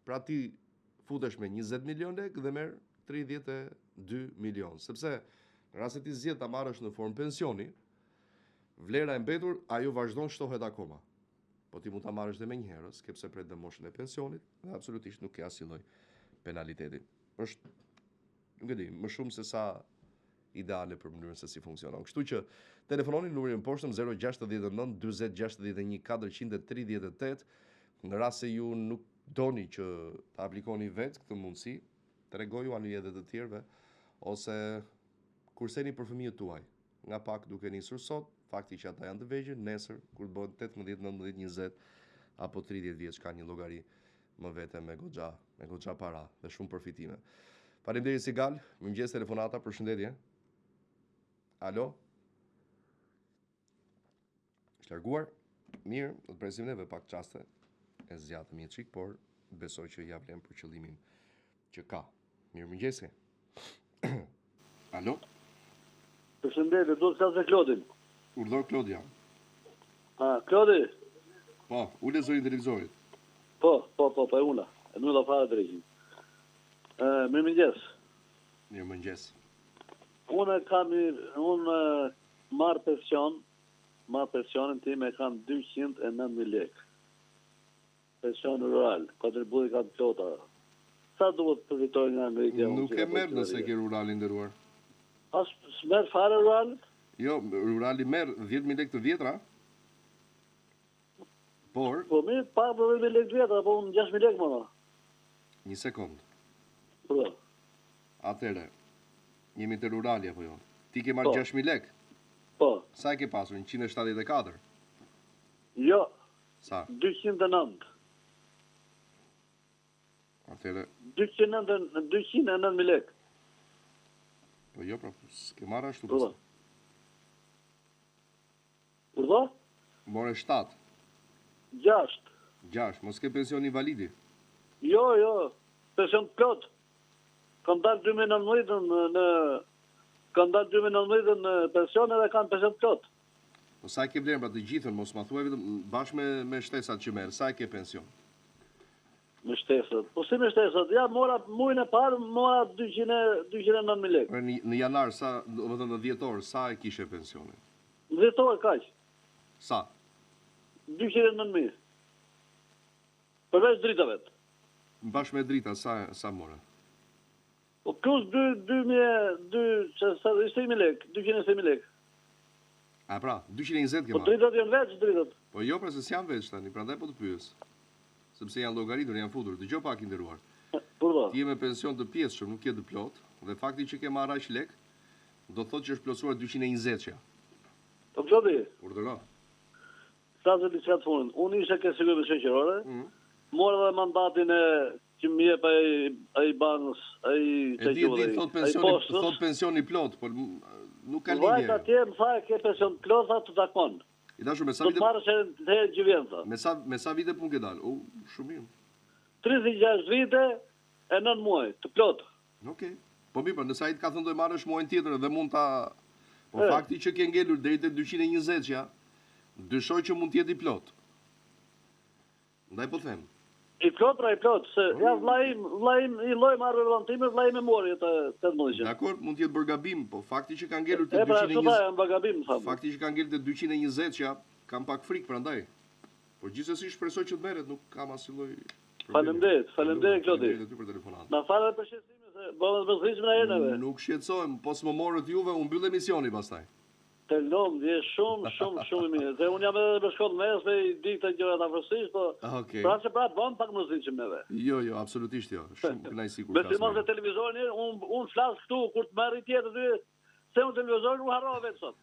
Pra ti futesh me 20 milion lek dhe merr 32 milion, sepse në rast se ti zgjedh ta marrësh në formë pensioni, vlera e mbetur ajo vazhdon shtohet akoma. Po ti mund ta marrësh dhe menjëherë, s'ke pse pret dhe moshën e pensionit, dhe absolutisht nuk ke asnjë lloj penaliteti. Është, nuk e di, më shumë se sa ideale për mënyrën se si funksionon. Kështu që telefononi numrin poshtë 069 40 61 438, në rast se ju nuk doni që të aplikoni vetë këtë mundësi, tregoju ani edhe të tjerëve, ose kurseni për fëmijët tuaj. Nga pak duke nisur sot, fakti që ata janë të vegjël, nesër kur të bëhen 18, 19, 20 apo 30 vjeç ka një llogari më vete me goxha para dhe shumë përfitime. Faleminderit Sigal, mirëmëngjes telefonata, përshëndetje. Alo? Është larguar? Mirë, do të presim neve pak çaste e zgjatëm një çik, por besoj që ja vlen për qëllimin që ka. Mirëmëngjes. Alo? Përshëndetje, do të flas me Klodin. Urdhër Klodia. Klodi? Po, ule zërin televizorit. Po, e una. E nuk do fare drejtin. Mirëmëngjes. Mirëmëngjes. Unë marr pensionin tim e kam 209.000 lekë. Pension rural, kontribut kam plota. Sa duhet të fitoj nga ngritja? Nuk e merr nëse ke ruralin nderuar. As s'merr fare rural? Jo, rurali merr 10.000 lekë të vjetra. Por, Po mirë, pa për 10.000 lekë të vjetra, po unë 6.000 lekë më. një sekond. Po. Atëre, jemi të rurali apo jo? Ti ke marrë Po. 6.000 lekë? Po. Sa e ke pasur? 174? Jo, Sa? 209. Atëre, 209.000 lekë. po jo, pra, s'ke marrë ashtu. Po. Urdo? More 7, 6. 6, mos ke pension invalidi. Jo, pension plot. Kam dalë 2019 në pension edhe kam pension plot. Po sa e ke blerë pra të gjithën, mos ma thuaj vetëm bashkë me shtesat që merr, sa e ke pension? Me shtesat. Po si me shtesat? Ja, mora muajin e parë, mora 209.000 lekë. Në janar, sa, do të thënë në dhjetor, sa e kishe pensionin? Në dhjetor kaq. Sa? 209.000. Përveç dritave. Bashkë me drita, sa more? Po plus 200.000 lekë, 220.000 lekë. A pra, 220 ke Po marrë. dritat janë veç dritat. Po jo, pra se s'janë veç tani, prandaj po të pyes. Sepse janë llogaritur, janë futur. Dëgjoj pak i nderuar. Përdo. Ti je me pension të pjesëshëm, nuk je të plot, dhe fakti që ke marrë aq lek, do thotë që është plotësuar 220-ja. Po Klodi, Urdhëro. sa të diçka të fundit. Unë isha ke siguri shoqërore, mora dhe mandatin e që më jep ai bankës, ai E di, thot pensioni plot, por nuk ka Vajt lidhje. atje më tha ke pension plot, tha të takon. I dashur me sa Do të vite marrësh edhe të herë që vjen, tha. me sa vite punë ke dalë? Shumë mirë. 36 vite e 9 muaj, të plot. Okej. Po mirë, po nëse ai të ka thënë do të marrësh muajin tjetër dhe mund ta po fakti që ke ngelur deri te 220-ja, dyshoj që mund të jetë i plot. Ndaj po them. I plot, pra i plot, se ja vllaim i lloj marrë vëllantime, vllaim e mori të 18. Dakor, mund të jetë bërgabim, po fakti që ka ngelur te E pra, këta 220, janë bagabim, thamë. fakti që ka ngelur te 220-ja, kam pak frikë prandaj. Por gjithsesi shpresoj që të merret, nuk kam asnjë lloj problemi. Faleminderit Klodi. Faleminderit ty për telefonatën. Na falë për shqetësimin se bëhet me zgjidhjen e neve. Nuk shqetësohem, po s'më morët juve, unë mbyll emisioni pastaj. Të lom, je shumë i mirë. Dhe unë jam edhe në shkollë mesme, i di këtë gjërat afërsisht, po Okej. pra që pra të bëm pak mërzitshëm neve. Jo, absolutisht jo. Shumë kënaqësi kur Besimos flas. me televizorin, unë flas këtu, kur të merri tjetër dy, se unë televizorin u harrova vetë sot.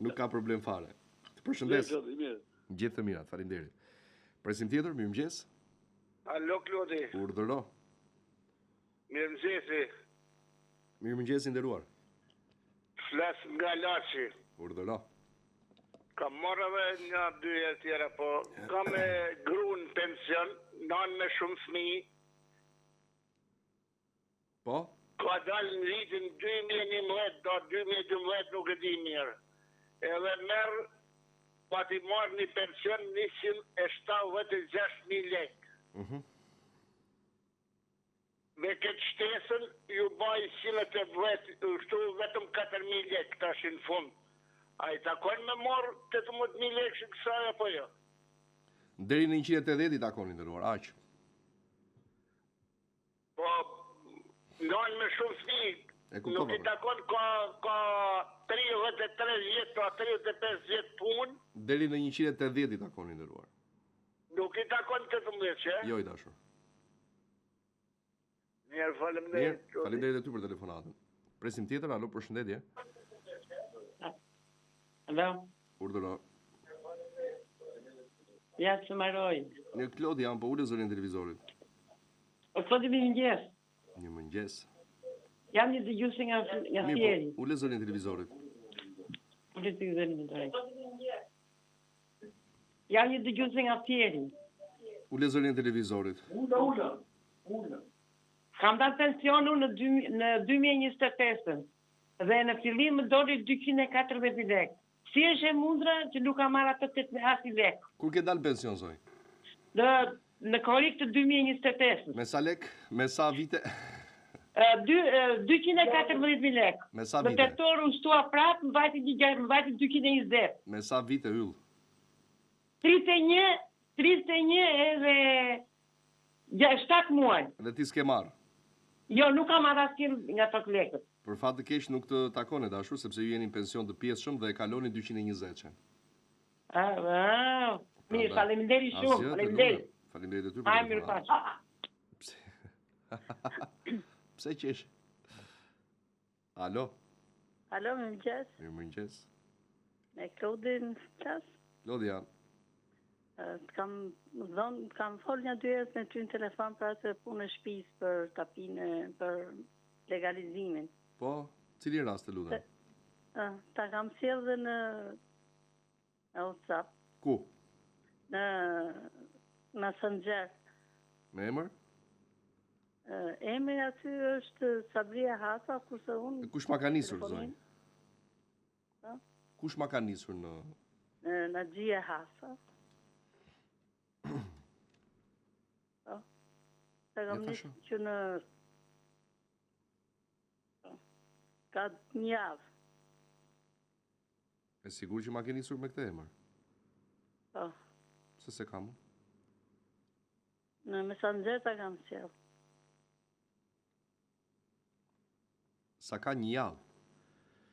Nuk ka problem fare. Të përshëndes. Mirë. Gjithë të mirat, faleminderit. Presim tjetër, mirëmëngjes. Alo, Klodi. Urdhëro. Mirëmëngjesi. Mirëmëngjes i nderuar. Flas nga Laçi. Urdhëro. Kam marrë edhe një dy herë tjera, po kam me gruan pension, nanë me shumë fëmijë. Po? Ka dalë në vitin 2011, do 2012 nuk e di mirë. Edhe merr pati marrë një pension 176.000 lekë. Me këtë shtesën ju baj silët e shtu vetëm 4.000 lekë tash në fund. A i takon me marrë 18.000 lekë që kësaj apo jo? Deri në 180 i takonin nderuar, aq. Po, ndonë me shumë fëmijë. Nuk i takon ka 33 vjetë, ka 35 vjetë punë. Deri në 180 i takonin nderuar. Nuk i takon 18, që? Jo i dashur. Mirë, faleminderit. Faleminderit e ty për telefonatën. Presim tjetër, alo, përshëndetje. Alo. Urdhëro. Ja të maroj. Një Klodi jam, po ule zërin televizorit. O Klodi mi mëngjes. Një mëngjes. Jam një dëgjuesi nga Fieri. Po, ule zërin televizorit. Ule zërin televizorit. Jam një dëgjuesi nga Fieri. Ule zërin televizorit. Ula. Kam dalë pensionu në 2025 dhe në fillim më doli 240 lekë. Si është e mundra që nuk ka marrë ato 8 lekë? Kur ke dalë pension, zoj? Në korik të 2025. Me sa lekë? Me sa vite? 240.000 lekë. Me sa vite? Në tetor u shtua prapë, më vajti 220. Me sa vite yll? 31 edhe 7 muaj. Dhe ti s'ke marrë? Jo, nuk kam marrë asnjë nga ato lekët. Për fat të keq nuk të takon e dashur, sepse ju jeni në pension të pjesshëm dhe e kaloni 220. Mirë, faleminderit shumë, faleminderit. Faleminderit e ty. Hajde mirë pas. Pse qesh? Alo. Alo, mëngjes. Mirëmëngjes. Me Klodin qas? Klodja. Kam fol një 2 herë me ty në telefon për atë punë e shtëpisë për tapinë për legalizimin. Po, cili rast të lutem? Ta kam sjell dhe në WhatsApp. Ku? Në Messenger. Me emër? Emri aty është Sabria Hasa, kurse unë... Kush ma ka nisur, zoj? Kush ma ka nisur në... Në Gjia Hasa. Ta kam nisur që në... Ka një javë. E sigur që ma ke nisur me këtë emër? Po. Se kam? Në Messenger ta kam sjell. Sa ka një javë?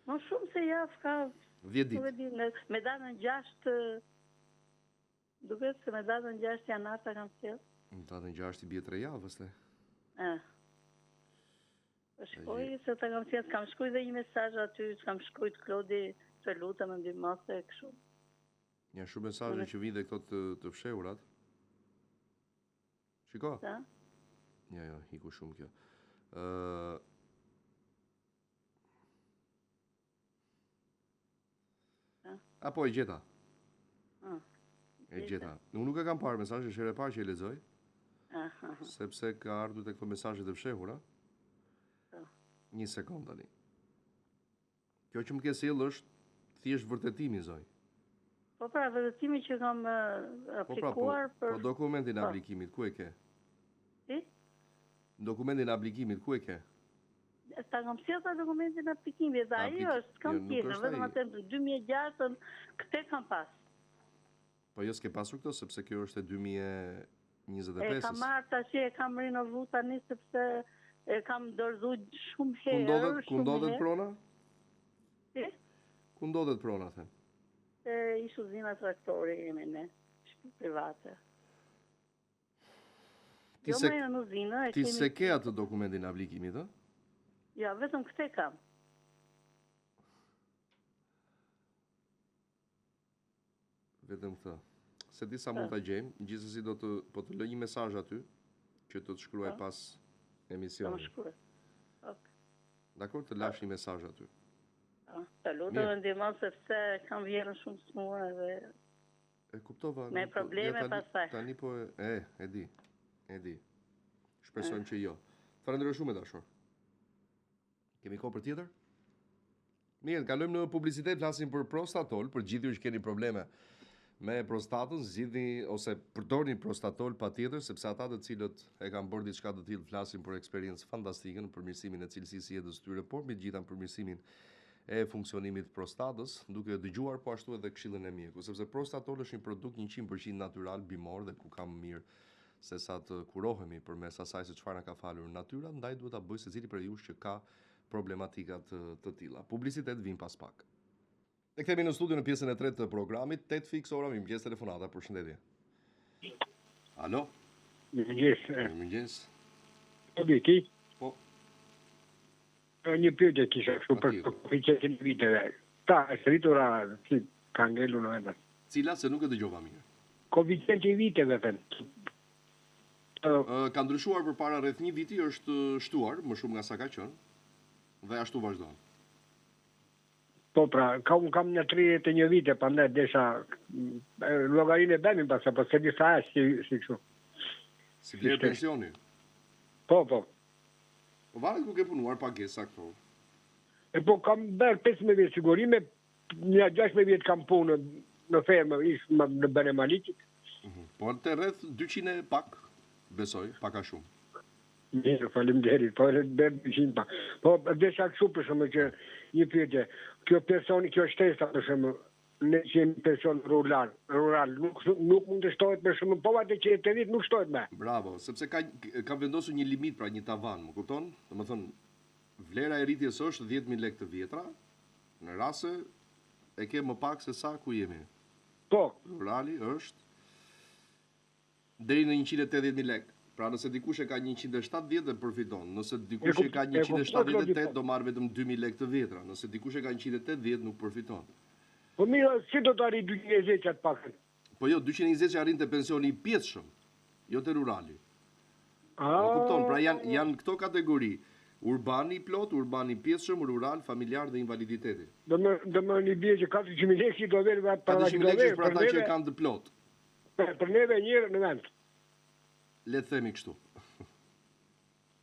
Më shumë se javë ka... 10 ditë. Me datën 6... Duket se me datën 6 janar ta kam sjell. Në datën 6 i bie 3 javës, le? Shkoj se ta kam sjell, kam shkruaj dhe një mesazh aty, kam shkruajt Klodi, të lutem më ndihmoste kështu. Ja shumë mesazhe që vinë dhe këto të fshehurat. Shiko? Ja, hiku shumë kjo. Apo e gjeta? E gjeta. Unë nuk e kam parë mesazhe, është e parë që e lexoj. Sepse ka ardhur tek këto mesazhe të fshehura. Një sekond tani. Kjo që më ke sjell është thjesht vërtetimi, zoj. Po pra, vërtetimi që kam aplikuar për... Po dokumentin e aplikimit, ku e ke? Si? Dokumentin e aplikimit, ku e ke? Ta kam sjell ta dokumentin e aplikimit, dhe ai është kam tjetër, vetëm atë 2006-ën këtë kam pas. Po jo s'ke pasur këto, sepse kjo është e 2025-ës. E kam marrë tash, e kam rinovu tani sepse e kam dorëzu shumë herë. Ku ndodhet prona? Si? Ku ndodhet prona, them? Ish uzina traktori jemi ne, shtëpi private. Jo më në uzinë, ti se ke atë dokumentin e aplikimit, ë? Ja, vetëm këtë kam. Vetëm këtë. Se di sa mund ta gjejmë, gjithsesi do të të lë një mesazh aty që të shkruaj pas emisionit. Do shkruaj. Okej. Dakor, të lash një mesazh aty. Të lutem ndihmon sepse kam vjerën shumë smur edhe e kuptova. Me probleme pastaj. Tani po e di. E di. Shpresojmë që jo. Falenderoj shumë dashur. Kemi kohë për tjetër? Mirë, kalojmë në publicitet, flasim për Prostatol, për gjithë ju që keni probleme Me prostatën zgjidhni ose përdorni prostatol patjetër, sepse ata të cilët e kanë bërë diçka të tillë flasin për eksperiencë fantastike në përmirësimin e cilësisë së jetës tyre, por me gjitha në përmirësimin e funksionimit të prostatës, duke dëgjuar po ashtu edhe këshillën e mjekut, sepse prostatol është një produkt 100% natyral, bimor dhe ku ka më mirë se sa të kurohemi përmes asaj se çfarë na ka falur natyra, ndaj duhet ta bëj secili prej jush që ka problematika të tilla. Publicitet vin pas pak. Ne kthehemi në studio në pjesën e tretë të programit, 8 fiks ora, mirëmëngjes telefonata, përshëndetje. Alo? Mirëmëngjes. Mirëmëngjes. Ti? Po. Një pyetje kisha kështu për koeficientin e viteve. Ta, është rritura si ka ngelur në vetë. Cila se nuk e dëgjova mirë. Koeficienti i viteve thënë. Ka ndryshuar përpara rreth një viti, është shtuar më shumë nga sa ka qenë dhe ashtu vazhdon. Po pra, kam një 31 vite, prandaj desha llogarinë e bëmin pastaj, po se di sa është si kështu. Si vlerë pensioni? Po. Po varet ku ke punuar pagesa këto. E po kam bërë 15 vjet sigurime, një 16 vjet kam punë në fermë, në Bene Malikit. Po të rreth 200 pak, besoj, pak a shumë. Mirë, faleminderit, po edhe bërë 200 pak. Po desha kështu për shembull që një pyetje, kjo shtesa për shembull, ne që jemi person rural, nuk mund të shtohet për shembull, po atë që e të vit nuk shtohet më. Bravo, sepse ka vendosur një limit, pra një tavan, më kupton? Domethënë, vlera e rritjes është 10.000 lekë të vjetra, në rast se e ke më pak se sa ku jemi. Po. Rurali është deri në 180.000 lekë. Pra nëse dikush e ka 170 dhe përfiton, nëse dikush e ka 178 do marrë vetëm 2.000 lekë të vjetra, nëse dikush e ka 180 nuk përfiton. Po mirë, si do të arrit 220 atë pakën? Po jo, 220 që arrin të pensioni i pjesshëm, jo të rurali. Më kupton, pra janë këto kategori, urbani plot, urbani pjesshëm, rural, familjar dhe invaliditeti. Do më një bie që 400.000 lekë do vjen para 400.000 lekë për ata që kanë të plot. Për neve njëherë në vend. Le të themi kështu.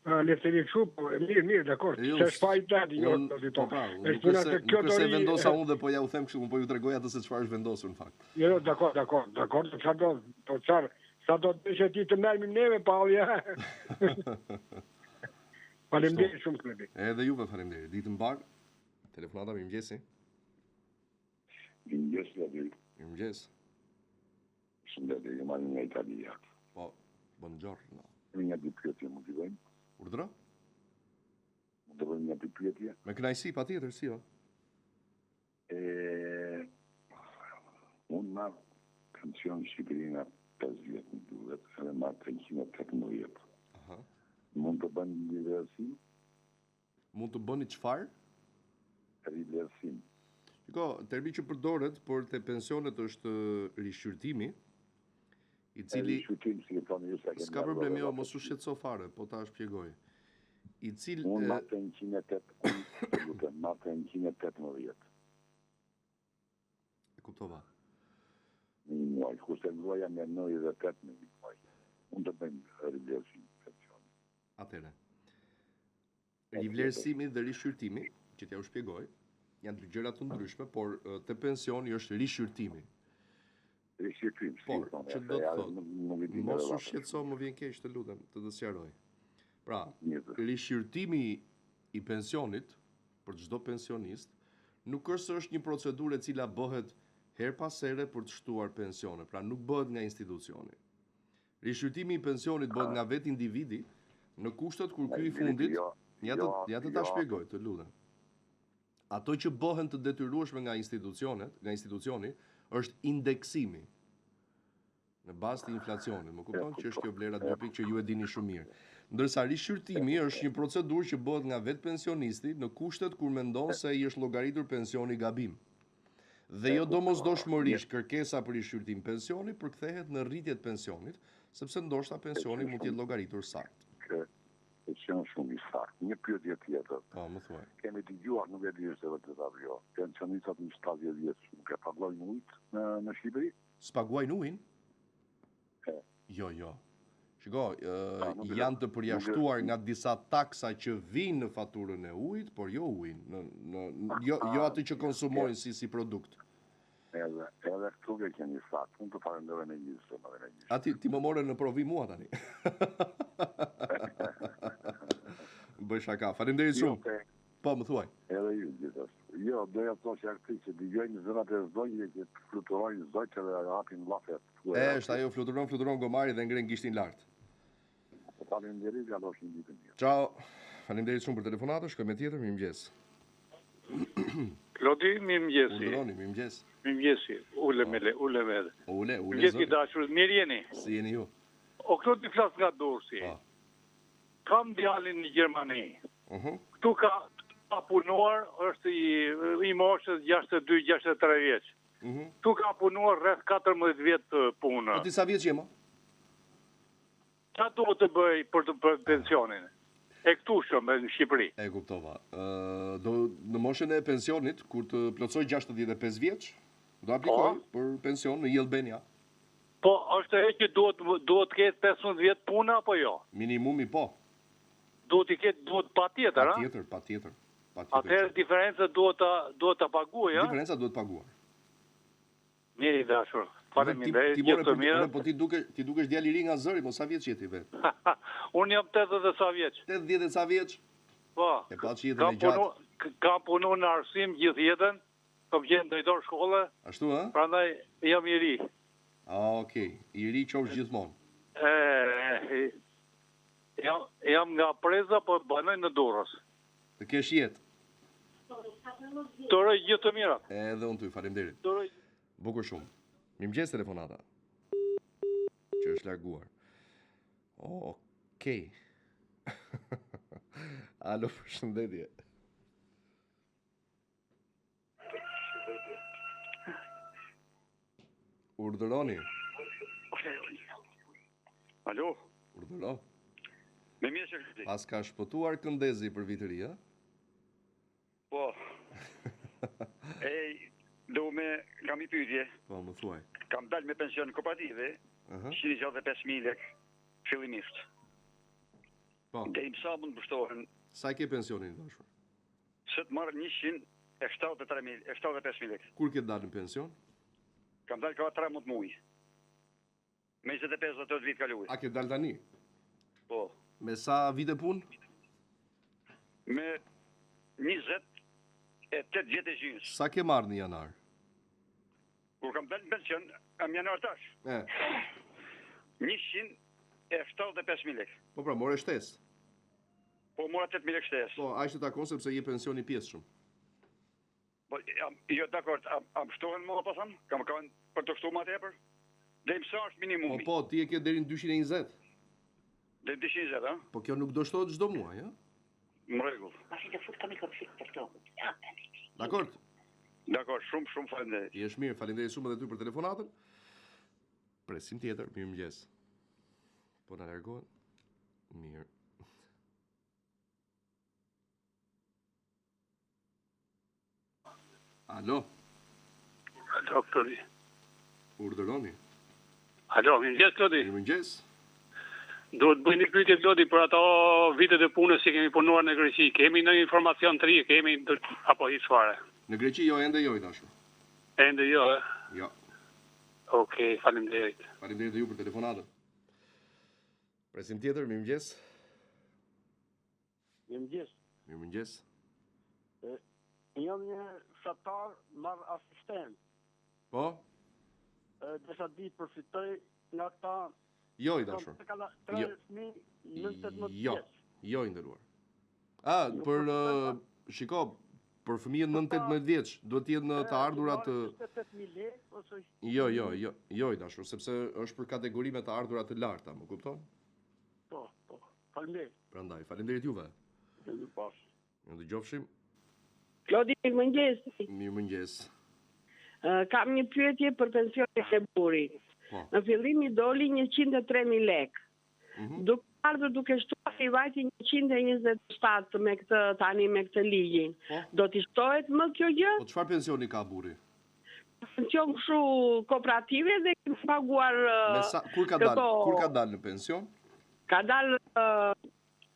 Le të themi kështu, po mirë, dakor. Se shfaq tani, jo, do të thotë. Nuk se vendosa unë dhe po ja u them kështu, po ju tregoj atë se çfarë është vendosur në fakt. Jo, dakor, sa do të bësh ti të merrmi neve pa ja. Faleminderit shumë klebi. Edhe juve faleminderit. Ditë mbar. Telefonata mirëmëngjesi. Mirëmëngjes, Gabriel. Mirëmëngjes. Shëndetje, jam nga Italia. Po, buongiorno. Një dy pyetje mund t'i bëjmë? Urdhëro? Mund të bëjmë një dy pyetje? Me kënaqësi, patjetër, si jo. Unë marr pension në Shqipëri nga 5 vjet më duhet, edhe marr 318. Aha. Mund të bëni një rivlerësim? Mund të bëni çfarë? Rivlerësim. Shiko, termi që përdoret për të pensionet është rishqyrtimi, i cili s'ka problem, jo, mos u shqetëso fare, po ta shpjegoj. I cili unë marrë 118. E kuptova. Në një muaj, kurse gruaja me 98 në një muaj. Unë të bëjmë rivlerësim pensioni. Atëre. Rivlerësimi dhe rishqyrtimi, që t'ja u shpjegoj, janë dy gjëra të ndryshme, por të pensioni është rishqyrtimi. Rishqyrtim, por, që do të thotë, mos u shqetëso, më vjen keq, të lutem, të sqaroj. Pra, rishqyrtimi i pensionit, për çdo pensionist, nuk është një procedurë e cila bëhet her pas here për të shtuar pensione, pra nuk bëhet nga institucioni. Rishqyrtimi i pensionit bëhet nga vetë individi, në kushtet kur ky i fundit, ja të ta shpjegoj, të lutem. Ato që bëhen të detyrueshme nga institucioni, është indeksimi në bazë të inflacionit. Më kupton që është kjo vlera 2 pikë që ju e dini shumë mirë. Ndërsa rishqyrtimi është një procedurë që bëhet nga vetë pensionisti në kushtet kur mendon se i është llogaritur pensioni gabim. Dhe jo domosdoshmërisht kërkesa për rishqyrtim pensioni përkthehet në rritje të pensionit, sepse ndoshta pensioni mund të jetë llogaritur saktë. Pension shumë i saktë. Një pyetje tjetër. Po, më thuaj. Kemi dëgjuar, nuk e di nëse vërtet apo jo. Pensionistat në 70 vjeç nuk e paguajnë ujë në Shqipëri? S'paguajnë ujin? Jo. Shiko, janë të përjashtuar nga disa taksa që vinë në faturën e ujit, por jo ujin, jo atë që konsumojnë si produkt. Edhe këtu ke keni fat. Unë të falenderoj në gjithë. A ti më more në provi mua tani. Bëj shaka. Faleminderit shumë. Po, më thuaj. Edhe ju gjithashtu. Jo, doja të thosh akti që dëgjojnë zërat e zdojnë që fluturojnë zdojtë dhe hapin llafet. Është ajo fluturon gomari dhe ngren gishtin lart. Faleminderit, ja dofshin ditën mirë. Ciao. Faleminderit shumë për telefonatën, shkojmë tjetër, mirëmëngjes. Klodi, mirëmëngjesi. Urdhëroni, mirëmëngjes. Mirëmëngjesi. Ule. Ule. Mirëmëngjesi dashur, mirë jeni. Si jeni ju? O Klodi flas nga Durrësi. Kam djalin në Gjermani. Ktu ka punuar, është i moshës 62-63 vjeç. Ktu ka punuar rreth 14 vjet punë. Po ti sa vjeç je më? Çfarë duhet të bëj për pensionin? E këtu shumë në Shqipëri. E kuptova. Në moshën e pensionit, kur të plotësoj 65 vjeç, do aplikoj për pension në Albania. Po, është e që duhet të ketë 15 vjet puna apo jo? Minimumi po. Duhet patjetër, a? Patjetër. Atëherë diferenca duhet ta paguaj, a? Diferenca duhet paguar. Mirë i dashur. Faleminderit, gjithë të mirë. Po ti dukesh djalë i ri nga zëri, po sa vjeç je ti vet? Unë jam 80 sa vjeç. 80 sa vjeç? Po. E pa që jetën e gjatë. Kam punuar në arsim gjithë jetën, kam qenë drejtor shkolle. Ashtu, ë? Prandaj jam i ri. Okej, i ri qofsh gjithmonë. Jam nga Preza, po banoj në Durrës. Të kesh jetë. Të roj gjithë të mirat. Edhe unë ty, faleminderit. Të roj. Bukur shumë. Mirëmëngjes telefonata. Që është larguar. Okej. Alo, përshëndetje. Urdhëroni. Alo. Urdhëro. Me mirë që këtë. Pas ka shpëtuar Këndezi për vit të ri, ë? Po. Kam i pyetje. Po, më thuaj. Kam dalë me pension kooperative, 165.000 lek fillimisht. Po. Dhe im sa mund bështohen. Sa ke pensionin, dashur? Se të marrë 175.000 lek. Kur ke dalë në pension? Kam dalë ka 13 muaj. Me 25-30 vit kaluaj. A ke dalë tani? Po. Me sa vite punë? Me 28 vjet e gjys. Sa ke marrë në janar? Kur kam dalë në pension, am janar tash. 175.000 lek. Po pra, more shtesë. Po mora 8.000 lek shtesë. Po, a ishte takon sepse je pensioni pjesëshëm. Po, jo, dakord, am shtohen mua, po thëmë? Kam kanë për të shtu ma tepër? Dhe im sa është minimumi. Po, ti e ke deri në 220. Dhe 220, a? Po, kjo nuk do shtohet çdo muaj, ja? Më rregull. Dakord? Dakord, shumë faleminderit. Je mirë, faleminderit shumë edhe ty për telefonatën. Presim tjetër, mirëmëngjes. Po na largohet. Mirë. Alo. Alo, Klodi. Urdhëroni. Alo, mirëmëngjes, Klodi. Mirëmëngjes. Duhet bëj një pyetje Klodi për ato vitet e punës që kemi punuar në Greqi. Kemi ndonjë informacion të ri, apo hiç fare? Në Greqi jo, ende jo, dashur. Ende jo, e? Jo. Okej, faleminderit. Faleminderit ju për telefonatën. Presim tjetër, mirëmëngjes. Mirëmëngjes. Mirëmëngjes. Jam një fshatar, marr asistent. Po? Desha ditë përfitoj nga këta. Jo, i dashur. Jo, i nderuar. Për shiko, për fëmijën 9-18 vjeç, duhet të jenë të ardhurat Jo, i dashur, sepse është për kategori me të ardhurat të larta, më kupton? Po, faleminderit. Prandaj, faleminderit juve. Ne dëgjofshim. Klodi, mirëmëngjes. Mirëmëngjes. Kam një pyetje për pensionin e burit. Në fillim i doli 103.000 lek. Duke ardhur duke shtuar i vajti 127 me këtë tani me këtë ligjin. Do t'i shtohet më kjo gjë? Po çfarë pensioni ka burri? Pension kështu kooperative dhe kemi paguar Kur ka dalë në pension? Ka dalë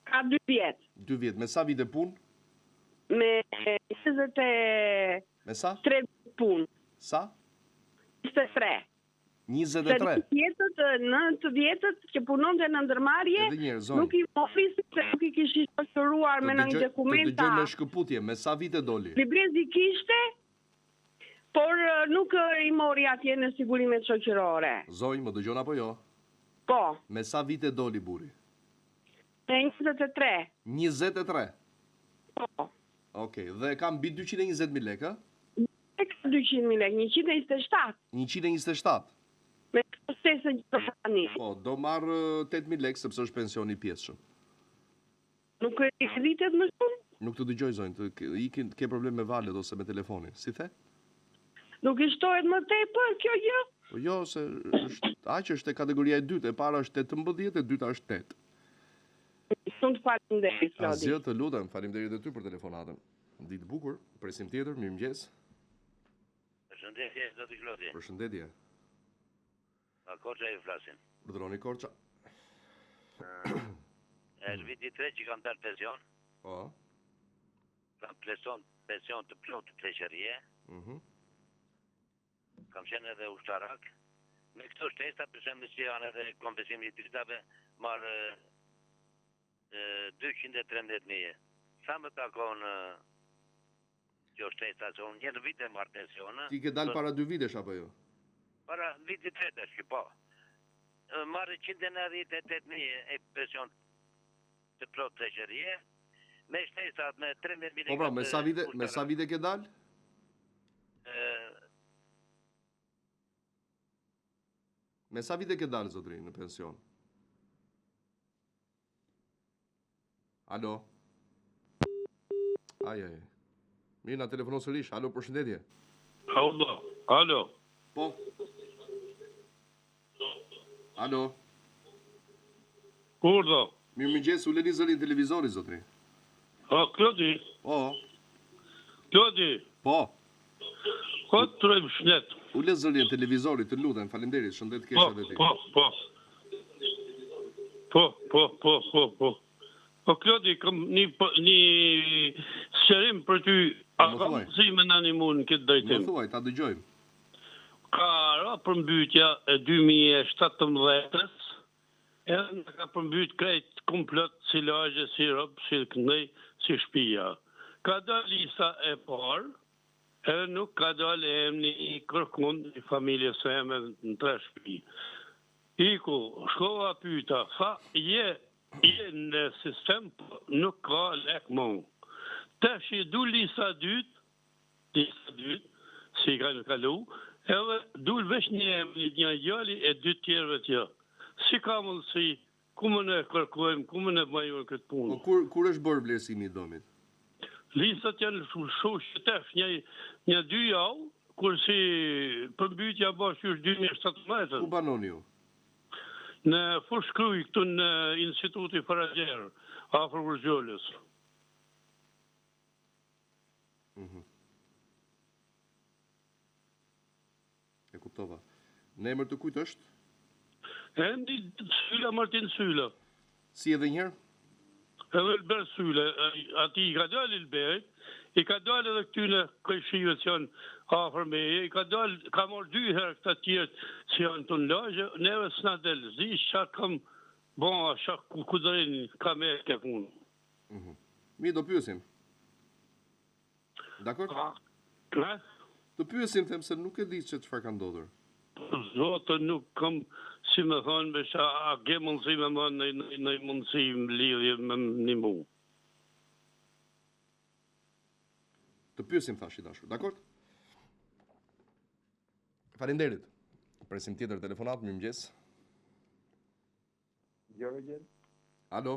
ka 2 vjet. 2 vjet. Me sa vite punë? Me 23 Me sa? 3 punë. Sa? 23. 23. Në të vjetët që punonte në ndërmarrje, nuk i ofisi se nuk i kishte shoqëruar me ndonjë dokumenta. Të dëgjoj me shkëputje, me sa vite doli? Librezi kishte, por nuk i mori atje në sigurimet shoqërore. Zonjë, më dëgjon apo jo? Po. Me sa vite doli buri? Me 23. 23? Po. Okej, dhe kam mbi 220.000 lekë? 200.000 lekë, 127. 127? Me stesën që të tani. Po, do marrë 8.000 lekë sepse është pensioni pjesëshëm. Nuk e rritet më shumë? Nuk të dëgjoj zonjë, ke problem me valet ose me telefonin. Si the? Nuk i shtohet më tepër kjo gjë? Po jo, se aq është e kategoria e dytë, e para është 18, e dyta është 8. Shumë të faleminderit, Flodi. Asgjë, të lutem, faleminderit edhe ty për telefonatën. Ditë bukur, presim tjetër, mirëmëngjes. Përshëndetje, zoti Flodi. Përshëndetje. A Korça ju flasin? Urdhroni Korça. Është viti 3 që kam dalë pension. Po. Kam pleson pension të plotë të pleqërie. Kam qenë edhe ushtarak. Me këto shtesa, për shembull që janë edhe kompensimi i dytave, marr 213.000. Sa më takon kjo shtesa, që unë një vit e marr pension. Ti ke dalë para 2 vitesh apo jo? Para viti 3 është, po. Marrë 198.000 e pension të plotë pleqërie, me shtesat me 13.000. Po pra, me sa vite ke dalë? Me sa vite ke dalë, zotri, në pension? Alo? Ajaj. Mirë, na telefonon sërish. Alo, përshëndetje. Alo. Po. Alo. Kurdo. Mirëmëngjes, u leni zërin televizori, zotri. Klodi. Po. Klodi. Po. Ko të trojmë shnet? U le zërin televizori, të lutem, faleminderit, shëndet kesh edhe ti. Po, Klodi, kam një sqarim për ty. A kam mësime në animun në këtë drejtim? Më thuaj, ta dëgjojmë. Ka ra përmbytja e 2017-ës, edhe në ka përmbyt krejt komplot si lagje, si rob, si këndej, si shpia. Ka do lista e parë, edhe nuk ka dalë emni i kërkun i familjes së eme në 3 shtëpi. Iku, shkova pyeta, fa je në sistem, nuk ka lek mund. Tash i du lista dytë, si ka në kalu, edhe dul vesh një emni, një gjalli e 2 tjerëve tja. Si ka mundësi, ku më ne kërkojmë, ku më ne majur këtë punë? Kur është bërë vlerësimi i domit? Listat janë shumë tash, një 2 javë, kur si përmbytja bashkë është 2017. Ku banoni ju? Në Fushkruj, këtu në Instituti Faragjerë, afër Vërgjollës. E kuptova. Në emër të kujt është? Endi Syla Martin Syla. Si edhe njërë? Edhe Elber Syla. Ati i ka dalë Elberit, i ka dalë edhe këtyne këshive që janë afër meje, i ka dalë, ka morë 2 herë këta tjertë që janë të në lagje, neve s'na delë, zi shak kam bon, shak kudrin, ka me ke punë. Mi do pyesim. Dakor? Do pyesim, them se nuk e di që çfarë ka ndodhur. Zotë nuk kam, si me thonë, besha, a ke mundësi me më në mundësi më lidhje me një mu. Të pyesim, thash i dashur, dakor? Faleminderit. Presim tjetër telefonat, mirëmëngjes. Gjorgjen. Alo.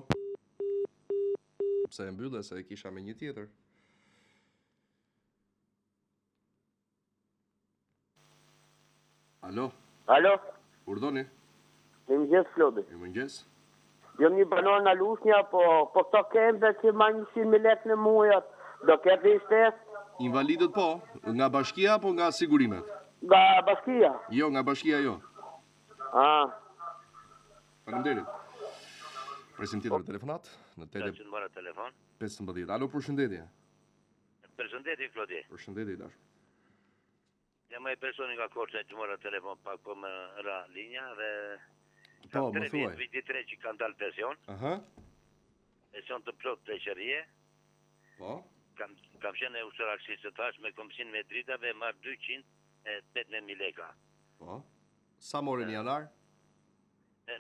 Pse e mbyllë se e kisha me një tjetër. Alo. Alo. Urdhoni. Mirëmëngjes, Flodi. Mirëmëngjes. Jam një banor në Lushnja, po këto kemve që ma 100.000 lekë në mujat, do ketë i shtesë? Invalidët po, nga bashkia apo nga sigurimet? Nga bashkia. Jo, nga bashkia jo. Faleminderit. Presim tjetër telefonat në 15. Alo, përshëndetje. Përshëndetje, Flodi. Përshëndetje, dashur. Jam ai personi nga Korça që mora telefon pak po më ra linja dhe Po, më thuaj. Viti 3 që kanë dalë pension. Aha. Pension të plot të qerie. Po. Kam qenë ushtarakësisë të tash me komisionin me dritave marr 218.000 leka. Po. Sa morën në janar?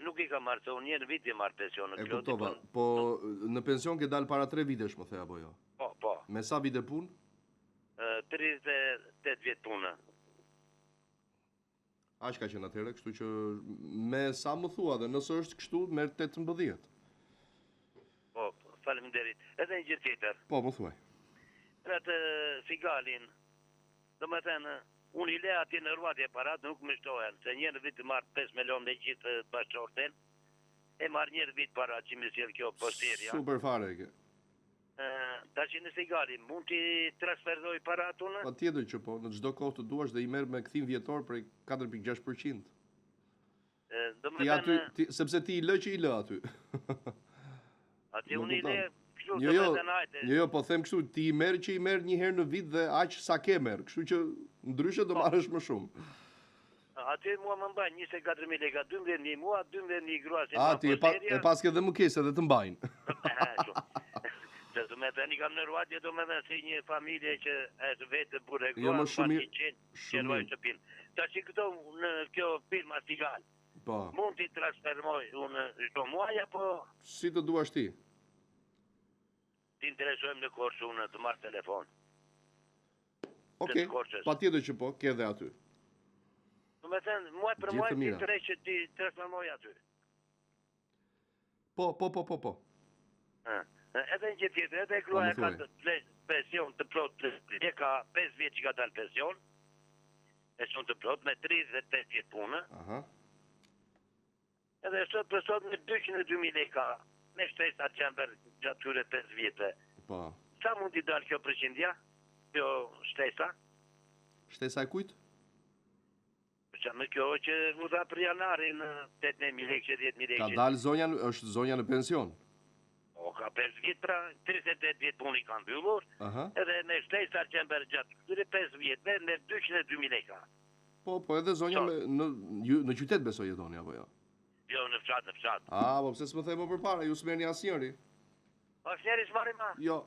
Nuk i ka marrë, se unë një në vit i marrë pension. E kuptova, po në pension ke dalë para 3 vitesh, më the apo jo? Po. Me sa vite punë? 38 vjet punë. Aq ka qenë atëherë, kështu që me sa më thua dhe nëse është kështu, merr 18. Po, faleminderit. Edhe një gjë tjetër. Po, më thuaj. Atë Sigalin, domethënë, unë i le atje në ruatje parat, nuk më shtohen, se një në vit marr 5 milion me gjithë bashkëshorten, e marr një vit para që më sjell kjo posteria. Super fare ke. Tash në Sigalin, mund t'i transferoj parat unë? Patjetër që po, në çdo kohë të duash dhe i merr me kthim vjetor prej 4.6%. Ti aty, sepse ti i lë që i lë aty. Aty unë i le kështu Jo, domethënë. jo, po them kështu, ti i merr që i merr një herë në vit dhe aq sa ke merr, kështu që ndryshe do marrësh më shumë. Aty mua më mbajnë 24.000 leka, 12.000 mua, 12.000 grua. Ti e pas ke dhe mëkesë edhe të mbajnë. Do me thënë i kam në ruatje, do me thënë si një familje që është vetë burë e Jo, më shumë që ruaj shtëpinë. Ta që këto në kjo firma Sigal, mund t'i transfermoj unë çdo muaj apo si të duash ti? Ti interesojmë në Korçë unë të marr telefon. Okej, patjetër që po, ke edhe aty. Do me thënë, muaj për muaj ti tërheq që ti transfermoj aty. Po. Edhe një gjithë tjetër, edhe gruaja ka të pension të plot, e ka 5 vjet që ka dalë pension, pension të plot, me 38 vjet punë. Edhe sot për sot me 202.000 leka, me shtesa qember gjatë tyre 5 vjetë. Sa mund t'i dalë kjo përqindja? Kjo shtesa? Shtesa e kujt? Qa me kjo që mu dha për janarin 8.000 lekë, 10.000 lekë. Ka dalë zonja, është zonja në pension? O, ka 5 vjetë, pra 38 vjetë punë i kanë mbyllur, edhe me shtesa qember gjatë këtyre 5 vjetë, me 202.000 leka. Po, edhe zonja në qytet besoj jetoni, apo jo? Jo, në fshat. Po pse s'më thej më përpara, ju s'merrni asnjëri? Asnjëri s'marri ma? Jo.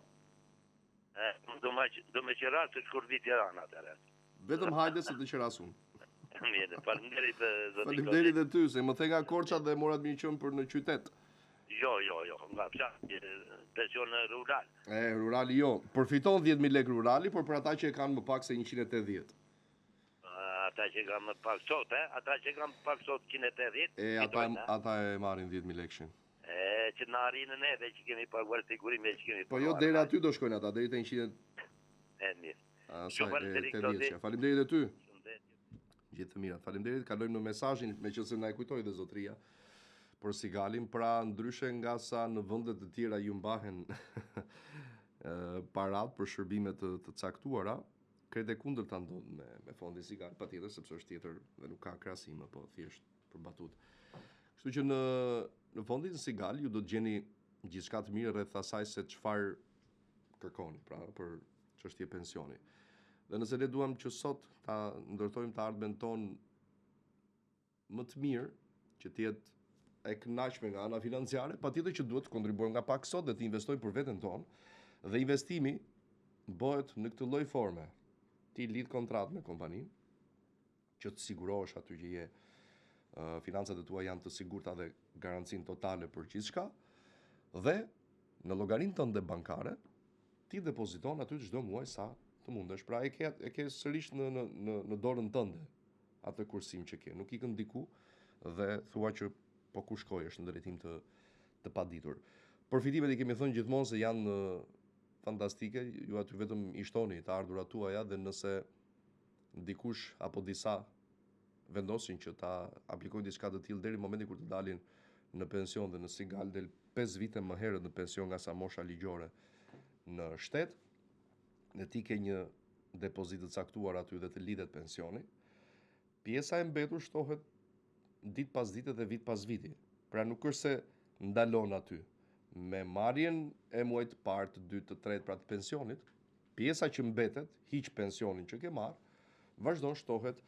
Do me qeras të shkur vit Tirana atëherë. Vetëm hajde se të qeras unë. Mirë, faleminderit zoti. Faleminderit edhe ty, se më the nga Korça dhe morat më qenë për në qytet. Jo, nga fshat, pension rural. Rurali jo. Përfiton 10.000 lekë rurali, por për ata që e kanë më pak se 180. Ata që kanë më pak sot, ata që kanë pak sot 180. Ata e marrin 10.000 lekëshin. Që në arinë në edhe që kemi paguar sigurime që kemi paguar. Po jo, deri aty do shkojnë ata, deri te 100. Mirë. Faleminderit e ty. Gjithë të mirat. Faleminderit, kalojmë në mesazhin meqense na e kujtoi dhe zotria për Sigalin, pra ndryshe nga sa në vendet të tjera ju mbahen parat për shërbime të caktuara, krejt e kundërta ndodh me fondin Sigal, patjetër sepse është tjetër dhe nuk ka krahasim, po thjesht për batut. Kështu që në fondin Sigal ju do të gjeni gjithçka të mirë rreth asaj se çfarë kërkoni, pra për çështje pensioni. Dhe nëse ne duam që sot ta ndërtojmë të ardhmen ton më të mirë, që të jetë e kënaqshme nga ana financiare, patjetër që duhet të kontribuojmë nga pak sot dhe të investojmë për veten tonë, dhe investimi bëhet në këtë lloj forme. Ti lidh kontratë me kompaninë, që të sigurohesh aty që je financat e tua janë të sigurta dhe garancinë totale për gjithçka, dhe në llogarinë tënde bankare ti depoziton aty çdo muaj sa të mundesh. Pra e ke sërish në dorën tënde atë kursim që ke. Nuk ikën diku dhe thua që po ku shkoj është në drejtim të paditur. Përfitimet i kemi thënë gjithmonë se janë fantastike, ju aty vetëm i shtoni të ardhurat tuaja dhe nëse dikush apo disa vendosin që ta aplikojnë diçka të tillë deri në momentin kur të dalin në pension dhe në Sigal del 5 vite më herët në pension nga sa mosha ligjore në shtet, dhe ti ke një depozit të caktuar aty dhe të lidhet pensioni, pjesa e mbetur shtohet ditë pas dite dhe vit pas viti. Pra nuk është se ndalon aty. Me marrjen e muajit të parë, të dytë, të tretë pra të pensionit, pjesa që mbetet, hiq pensionin që ke marrë, vazhdon shtohet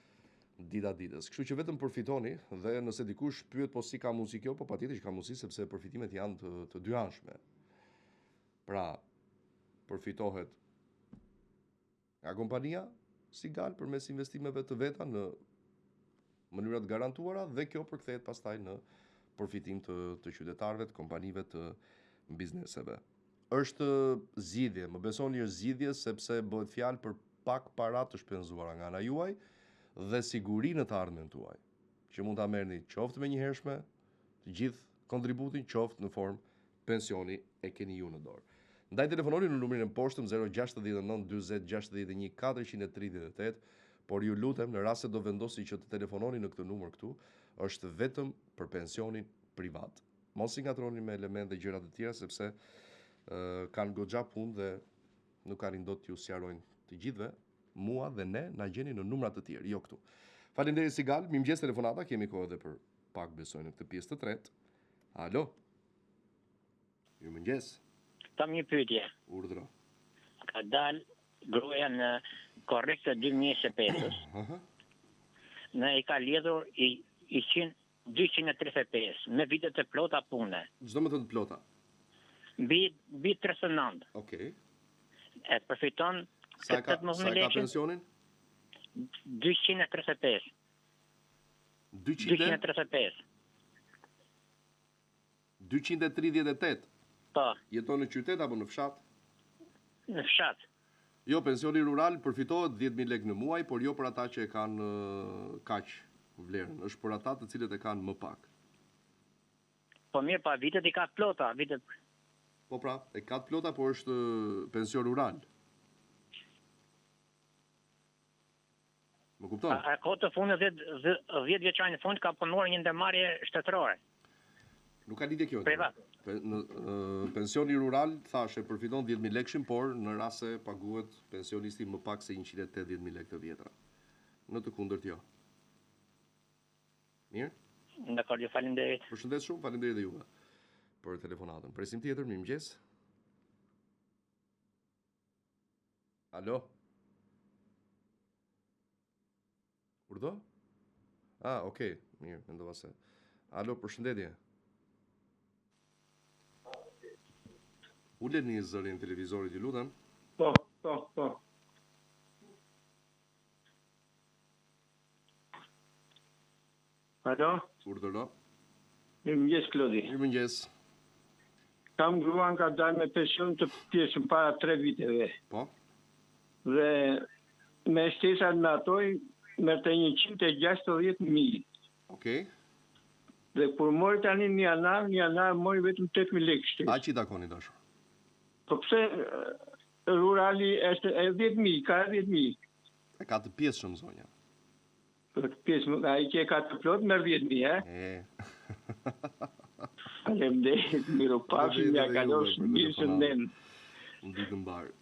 dita ditës. Kështu që vetëm përfitoni dhe nëse dikush pyet po si ka mundësi kjo, po patjetër që ka mundësi sepse përfitimet janë të dyanshme. Pra, përfitohet nga kompania Sigal përmes investimeve të veta në mënyra të garantuara dhe kjo përkthehet pastaj në përfitim të qytetarëve, të kompanive, të bizneseve. Është zgjidhje, më besoni është zgjidhje sepse bëhet fjalë për pak para të shpenzuara nga ana juaj dhe sigurinë të ardhmen tuaj, që mund ta merrni qoftë me njëhershme, të gjithë kontributin, qoftë në formë pensioni e keni ju në dorë. Ndaj telefononi në numrin e poshtëm 069 40 61 438, por ju lutem në rast se do vendosni që të telefononi në këtë numër këtu, është vetëm për pensionin privat. Mos i ngatroni me elemente dhe gjëra të tjera sepse kanë goxha punë dhe nuk arrin dot t'ju sqarojnë të gjithëve. Mua dhe ne na gjeni në numra të tjerë, jo këtu. Faleminderit Sigal, mirëmëngjes telefonata, kemi kohë edhe për pak besoj në këtë pjesë të tretë. Alo. Mirëmëngjes. Kam një pyetje. Urdhro. Ka dalë gruaja në korrekt të 2025. Në i ka lidhur 235 me vite të plota pune. Çdo më thënë plota. Mbi 39. Okej. E përfiton Sa ka pensionin? 235. 235. 238. Po. Jeton në qytet apo në fshat? Në fshat. Jo, pensioni rural përfitohet 10.000 lekë në muaj, por jo për ata që e kanë kaq vlerën. Është për ata të cilët e kanë më pak. Po mirë, pa vitet i ka plota, vitet. Po pra, e ka plota, por është pension rural. Më kupton? A kohë të fundit 10 vjeçare në fund ka punuar një ndërmarrje shtetërore. Nuk ka lidhje kjo. Privat. Pensioni rural, thashë, përfiton 10.000 lekëshin, por në rast se paguhet pensionisti më pak se 180.000 lekë të vjetra. Në të kundërt jo. Mirë? Dakor, ju faleminderit. Përshëndet shumë, faleminderit dhe juve për telefonatën. Presim tjetër, mirëmëngjes. Alo? Urdhë? Okej, mirë, mendova se. Alo, përshëndetje. Uleni zërin televizorit, ju lutem. Po. Alo? Urdhëro. Mirëmëngjes, Klodi. Mirëmëngjes. Kam gruan ka dalë me pension të pjesën para 3 viteve. Po. Dhe me shtesat me atoj, merte 160.000. Okej. Dhe kur mori tani një janar mori vetëm 8.000 lekë shtesë. A që i takoni dashur? Po pse rurali është e 10.000, ka 10.000. E ka të pjesë shumë zonja. Për të pjesë, a i që ka të plot, merë 10.000, Faleminderit, miru pafshim, ja kalosh mirë shëndet. Në ditë mbarë.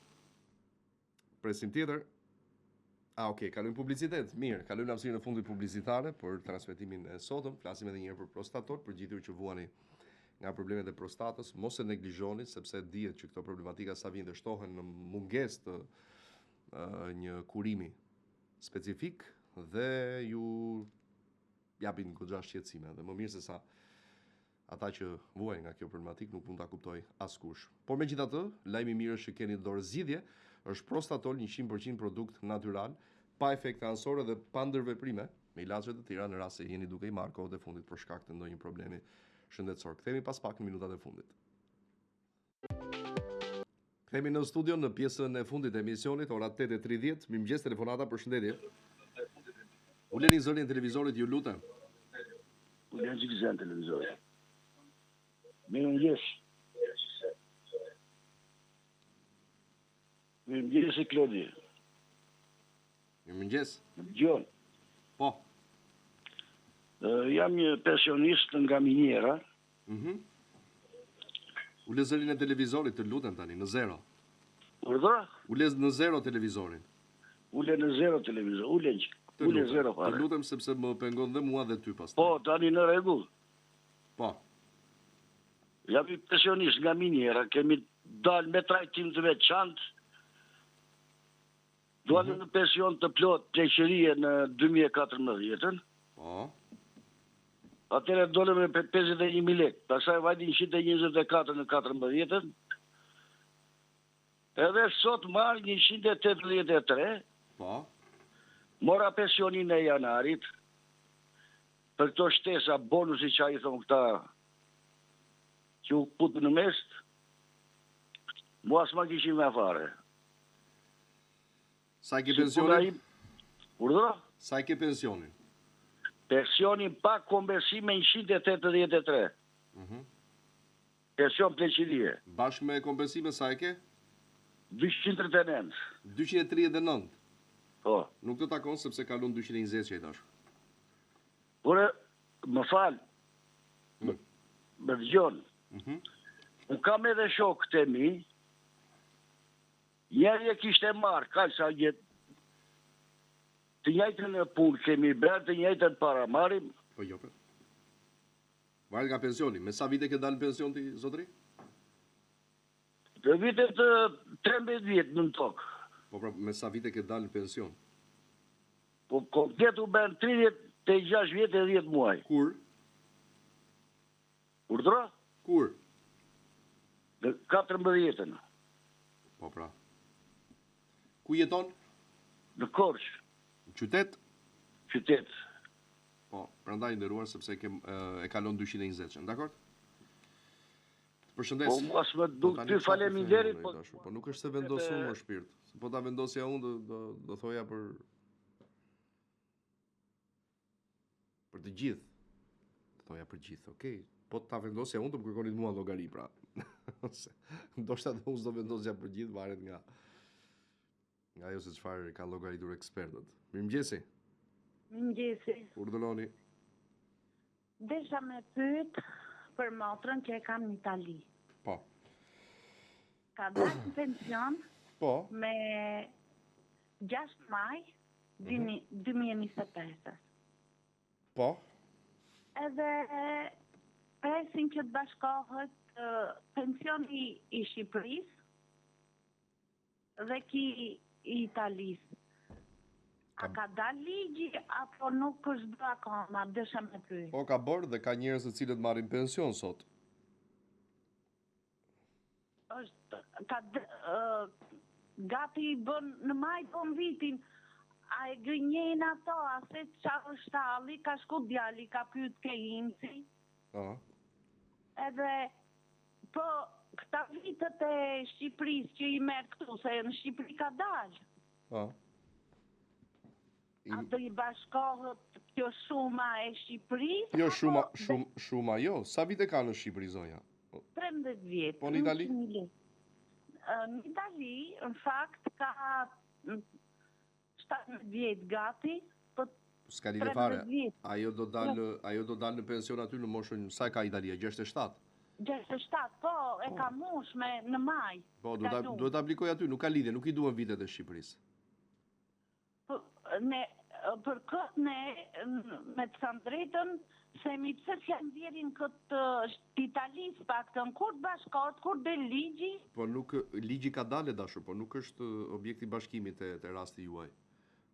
Presim tjetër. Okej, kalojmë publicitet. Mirë, kalojmë hapësirën e fundit publicitare për transmetimin e sotëm. Flasim edhe një herë për prostator, për gjithë ju që vuani nga problemet e prostatës, mos e neglizhoni sepse dihet që këto problematika sa vijnë dhe shtohen në mungesë të një kurimi specifik dhe ju japin goxha shqetësime dhe më mirë se sa ata që vuajnë nga kjo problematik nuk mund ta kuptoj askush. Por megjithatë, lajmi i mirë është që keni dorë zgjidhje, është Prostatol 100% produkt natyral, pa efekte anësore dhe pa ndërveprime, me ilaçe të tjera në rast se jeni duke i marrë kohët e fundit për shkak të ndonjë problemi shëndetësor. Kthehemi pas pak në minutat e fundit. Kthehemi në studio në pjesën e fundit të emisionit, ora 8:30. Mirëmëngjes, telefonata, përshëndetje. Uleni zërin televizorit, ju lutem. Uleni zërin televizorit. Mirëmëngjes. Mirëmëngjes, Klodi. Mirëmëngjes. Gjon. Po. Jam një pensionist nga miniera. Ule zërin e televizorit, të lutem tani, në zero. Urdhra? Ule në zero televizorin. Ule në zero televizor, ule zero fare. Të lutem sepse më pengon dhe mua dhe ty pastaj. Po, tani në rregull. Po. Jam një pensionist nga miniera, kemi dalë me trajtim të veçantë Dualën në pension të plot pleqërie në 2014. Po. Atëre dolëm me 51.000 lek. Pastaj vajti 124 në 14. Edhe sot marr 183. Po. Mora pensionin e janarit. Për këto shtesa, bonusi që a i thonë këta që u putë në mest, mua s'ma kishim me fare. Sa ke pensionin? Urdhra? Sa ke pensionin? Pensionin pa kombesime 183. Pension pleqirie. Bashkë me kompensime sa e ke? 239. 239? Po. Nuk të takon sepse kalon 220 që i tash. Ure, më falë, më dëgjon, unë kam edhe shokët e mi, njerë e kishte marrë, kallë sa jetë, të njajtën në punë kemi bërë, të njajtën para marim. Po jo, për. Varë nga pensioni, me sa vite ke dalë pension ti, zotri? Të vitet 13 vjetë në tokë. Po pra, me sa vite ke dalë pension? Po komplet u bërë 36 vjetë e 10 muaj. Kur? Urdhra? Kur? Në 14. Po pra. Ku jeton? Në Korç. Në qytet? Qytet. Po, prandaj nderuar sepse e kalon 220, dakor? Përshëndes. Po mos më duk ty faleminderit, po nuk është se vendosur më shpirt. Po ta vendosja unë do thoja për të gjithë. Thoja për gjithë, okej. Po ta vendosja unë të më kërkonit mua llogari, pra. Ndoshta do unë s'do vendosja për gjithë, varet nga ajo se çfarë kanë llogaritur ekspertët. Mirëmëngjesi. Mirëmëngjesi. Urdhëroni. Desha me pyet për motrën që e kam në Itali. Po. Ka dalë në pension po me 6 maj 2025. Po. Edhe presin që të bashkohet pensioni i Shqipërisë dhe ki i Italisë. A ka dalë ligji apo nuk është bërë akoma, desha me pyet. Po ka bërë dhe ka njerëz të cilët marrin pension sot. Gati i bën në maj po në vitin, a e gënjen ato, a se qa është talli, ka shku djali, ka pyet ke imësi. Edhe, po, këta vitet e Shqipërisë që i merë këtu, se në Shqipëri ka dalë. A do i bashkohet kjo shuma e Shqipërisë? Jo, shuma jo. Sa vite ka në Shqipëri, zonja? 13 vjetë. Po në Itali? Në Itali, në fakt, ka 17 vjetë gati, po s'ka lidhje fare. Ajo do dalë në pension aty në moshën, sa ka Italia, 67? 67, po, e ka mosh në maj. Po, do të aplikoj aty, nuk ka lidhje, nuk i duhen vitet e Shqipërisë. Për këtë me të thënë drejtën, themi pse s'ja nxjerrin këtë Italisë paktën, kur të bashkohet, kur del ligji? Po nuk ligji ka dalë dashur, po nuk është objekti bashkimit te rasti juaj.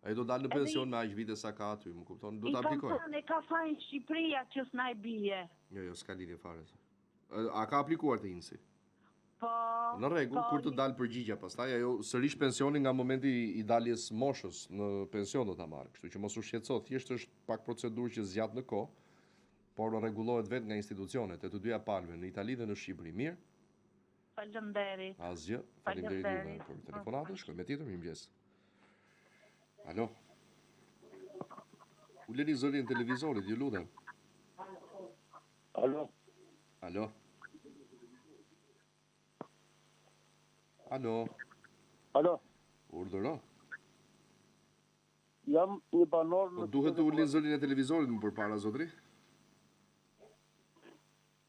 Ai do dalë në pension me aq vite sa ka aty, më kupton? Do ta aplikoj. E ka fajin Shqipëria që s'na i bie. Jo, s'ka lidhje fare. A ka aplikuar te INSI? Po. Në rregull, kur të dalë përgjigja pastaj, ajo sërish pensioni nga momenti i daljes moshës në pension do ta marrë. Kështu që mos u shqetëso, thjesht është pak procedurë që zgjat në kohë, por rregullohet vetë nga institucionet e të dyja palëve në Itali dhe në Shqipëri. Mirë? Faleminderit. Asgjë. Faleminderit për telefonatën. Shkoj me tjetër, mirëmëngjes. Alo. Uleni zërin televizorit, ju lutem. Alo. Alo. Alo. Alo. Urdhëro. Jam një banor në... Duhet të ulin zërin e televizorit më përpara, zotri?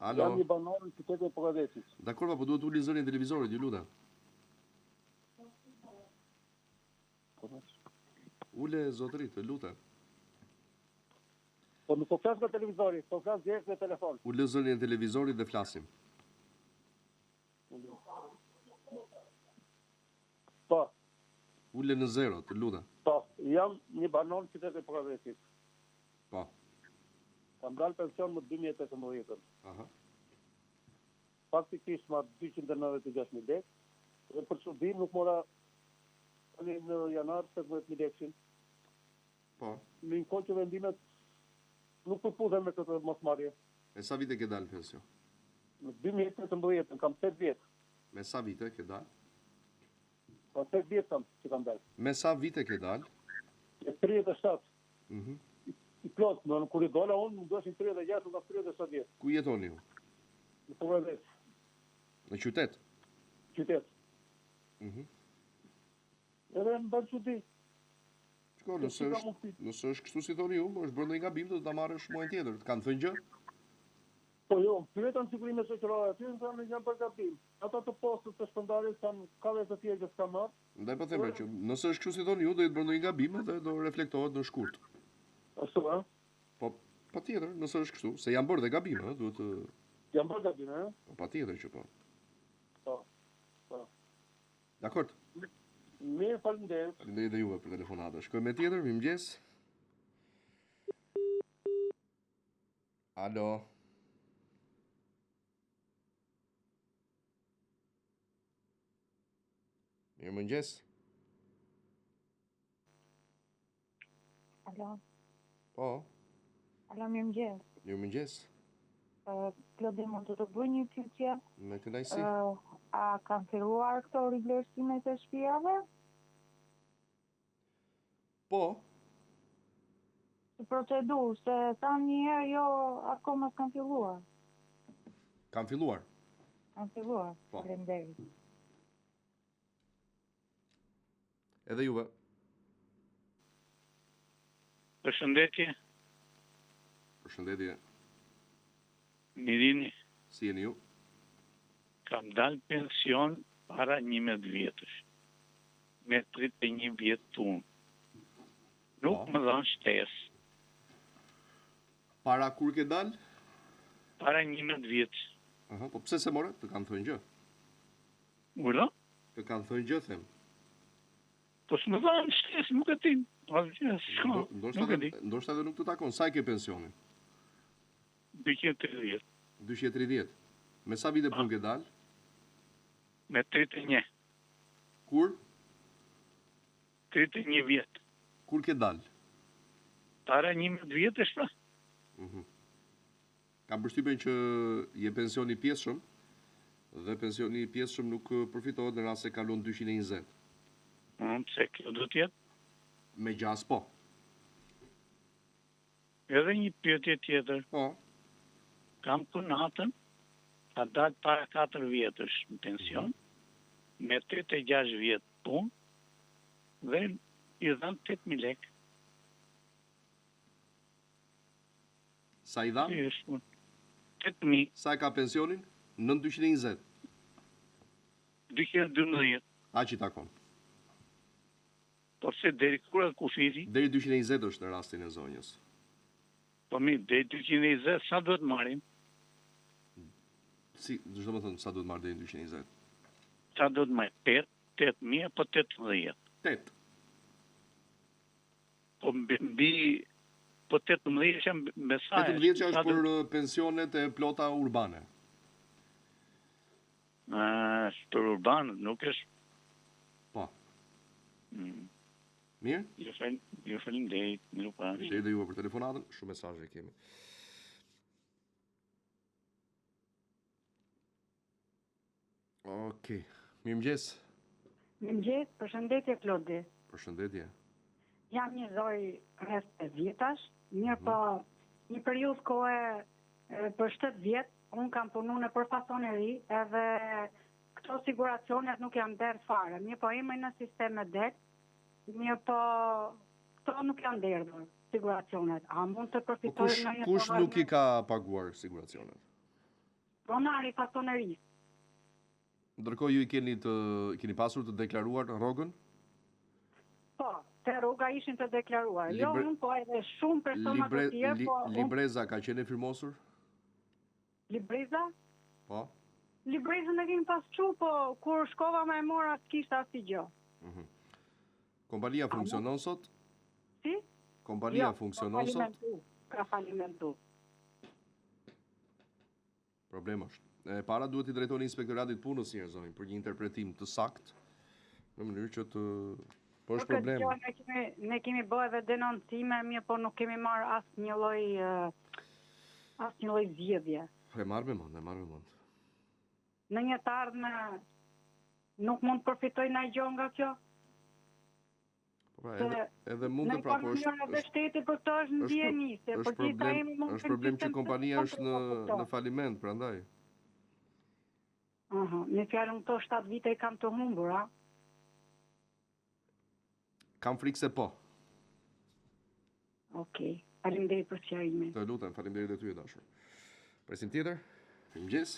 Alo. Jam një banor në qytetin e Pogadesit. Dakor, po duhet të ulin zërin e televizorit, ju lutem. Ule, zotri, të lutem. Po nuk po flas nga televizori, po flas direkt në telefon. Ule zërin e televizorit dhe flasim. Po. Ule në zero, të lutem. Po, jam një banon qytet e Progresit. Po. Kam dalë pension më 2018. Aha. Faktikisht ma 296.000 lekë, dhe për çudim nuk mora në janar 15.000 lekë. Po. Në një kohë që vendimet nuk përputhen me këtë mosmarrje. Me sa vite ke dalë pension? Në 2018, kam 8 vjetë. Me sa vite ke dalë? Po 8 vjetë që kam dalë. Me sa vite ke dalë? E 37. Mhm. I plot, në kur i dola unë, më doshin 36, unë kam 37 vjetë. Ku jetoni ju? Në Progres. Në qytet? Qytet. Mhm. Edhe më bërë çudi. Shko, nëse është kështu si thoni ju, është bërë ndonjë gabim, do ta marrësh muajin tjetër. Të kanë thënë gjë? Po jo, pyetën sigurinë shoqërore, aty në janë për gabim. Ata të postët të shpërndarjes kanë ka vetë të tjerë që s'ka marrë. Ndaj po them që nëse është kështu si thoni ju, do të bërë ndonjë gabim dhe do reflektohet në shkurt. Ashtu ë? Po patjetër, nëse është kështu, se janë bërë dhe gabime, duhet të janë bërë gabime, ë? Po patjetër që po. Po. Po. Dakor. Mirë, faleminderit. Faleminderit dhe juve për telefonatën. Shkojmë me tjetër, mirëmëngjes. Alo. Mirëmëngjes. Alo. Po. Alo, mirëmëngjes. Mirëmëngjes. Klodi, mund të bëj një pyetje? Me kënaqësi. A kanë filluar këto rivlerësimet e shtëpiave? Po. Të procedurë, se thanë një herë jo, akoma s'kanë filluar. Kanë filluar? Kanë filluar, po. Faleminderit. Edhe juve. Përshëndetje. Përshëndetje. Mirini. Si jeni ju? Kam dalë pension para 11 vjetësh. Me 31 vjetë tunë. Nuk më dhanë shtesë. Para kur ke dalë? Para 11 vjetësh. Aha, po pse se more? Të kanë thënë gjë. Ula? Të kanë thënë gjë, them. Po s'më dhanë shtesë, nuk e tim. Ndoshta edhe nuk të takon. Sa ke pensionin? 230. 230. Me sa vite punë ke dalë? Me 31. Kur? 31 vjetë. Kur ke dalë? Para 11 vjetësh pra. Kam përshtypjen që je pensioni i pjesshëm dhe pensioni i pjesshëm nuk përfitohet në rast se kalon 220. Se kjo do t'jetë? Me gjas po. Edhe një pyetje tjetër. Po. Kam punatën, ka dalë para 4 vjetësh në pension, me 36 vjetë punë, dhe i dhanë 8.000 lekë. Sa i dhanë? 8.000. Sa e ka pensionin? Nën 220. 212. A që i takon? Por se deri kur e kufiti? Deri 220 është në rastin e zonjës. Po mi, deri 220, sa duhet marim? Si, do të thënë, sa duhet marrë deri 220? Sa duhet marrë? 8.000 apo 18? 8. Po mbi... Po 18 që me sa e? 18 që është për pensionet e plota urbane. Për urbane, nuk është... Po. Mirë? Ju faleminderit, miru pa. Mirë dhe juve për telefonatën, shumë mesazhe kemi. Okej. Mirëmëngjes. Mirëmëngjes, përshëndetje Klodi. Përshëndetje. Jam një zoj rreth 5 vjetash, mirë po një periudhë kohe për 7 vjet, unë kam punu në përfasoneri, edhe këto siguracionet nuk janë derë fare. Mirë po ime në sisteme det, mirë po këto nuk janë derë siguracionet. A mund të përfitoj në një... Kush nuk i ka paguar siguracionet? Pronari fasonerisë. Ndërkohë ju i keni pasur të deklaruar rrogën? Po, te rroga ishin të deklaruar. Jo unë, po edhe shumë persona të tjerë, po... Libreza ka qenë firmosur? Libreza? Po. Librezën e kemi pasqu, po kur shkova me mora s'kishte asnjë gjë. Kompania funksionon sot? Si? Kompania funksionon sot? Ka falimentu. Problem është. Para duhet i drejtoni inspektoratit punës njerëz zonin për një interpretim të saktë në mënyrë që të po është problem. Ne kemi bërë edhe denoncime, mirë, po nuk kemi marrë asnjë lloj zgjedhje. E marr me mend. Në një të ardhme nuk mund të përfitoj ndaj gjë nga kjo? Edhe mund të prapo është shteti për këto është ndjenjese, për gjitha jemi mund të është problem që kompania është në faliment, prandaj. Në fjalën këto 7 vite i kam të humbur, a? Kam frikë se po. Okej, faleminderit për sqarimin. Të lutem, faleminderit edhe ty e dashur. Presim tjetër? Mirëmëngjes.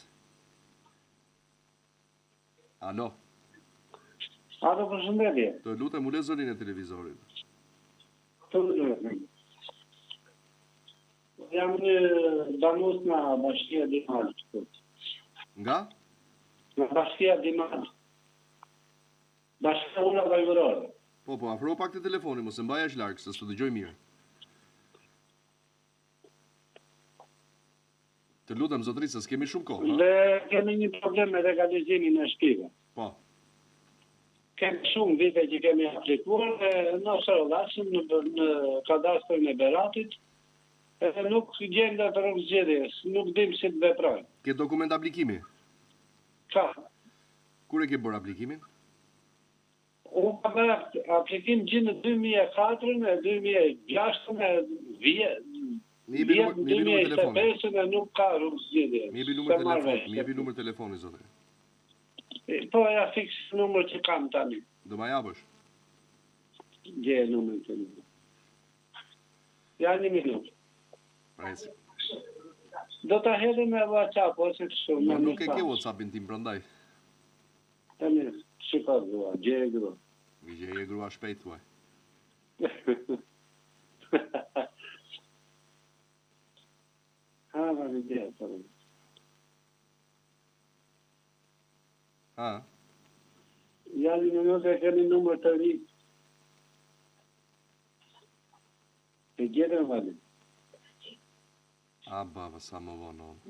Alo. Alo, përshëndetje. Të lutem, ule zonin e televizorit. Të lutem. Jam një banos nga Bashkia Dimar. Nga? Nga Bashkia Dimar. Bashkia Ula Vajvërore. Po, afro pak të telefoni, mos e mbaj aq larg, se s'të dëgjoj mirë. Të lutem zotëri, se s'kemi shumë kohë. Dhe kemi një problem me legalizimin e shtëpive. Po. Kemi shumë vite që kemi aplikuar, në sërëllasim në kadastrin e Beratit, edhe nuk gjenda për zgjedhjes, nuk dim si të veprojnë. Ke dokument aplikimi? Ka. Kur e ke bërë aplikimin? Unë ka bërë aplikim gjithë në 2004, në 2006, në 2025, në nuk ka rrugë zgjedhje. Mi jepi numër telefoni, zotëri. Po ja fiksë numër që kam tani. Do ma japësh? Gje numër të numër. Ja një minutë. Presi. Do të hedhe me WhatsApp, ose të shumë. Nuk e ke WhatsAppin tim prandaj. Të mirë, shikar grua, gje e grua. Gje e grua shpejt, tuaj. Ha, ma një gje, të rrë. Ha? Ja një minutë e keni numër të rritë. E gjetën vali. A, baba, sa më vonon.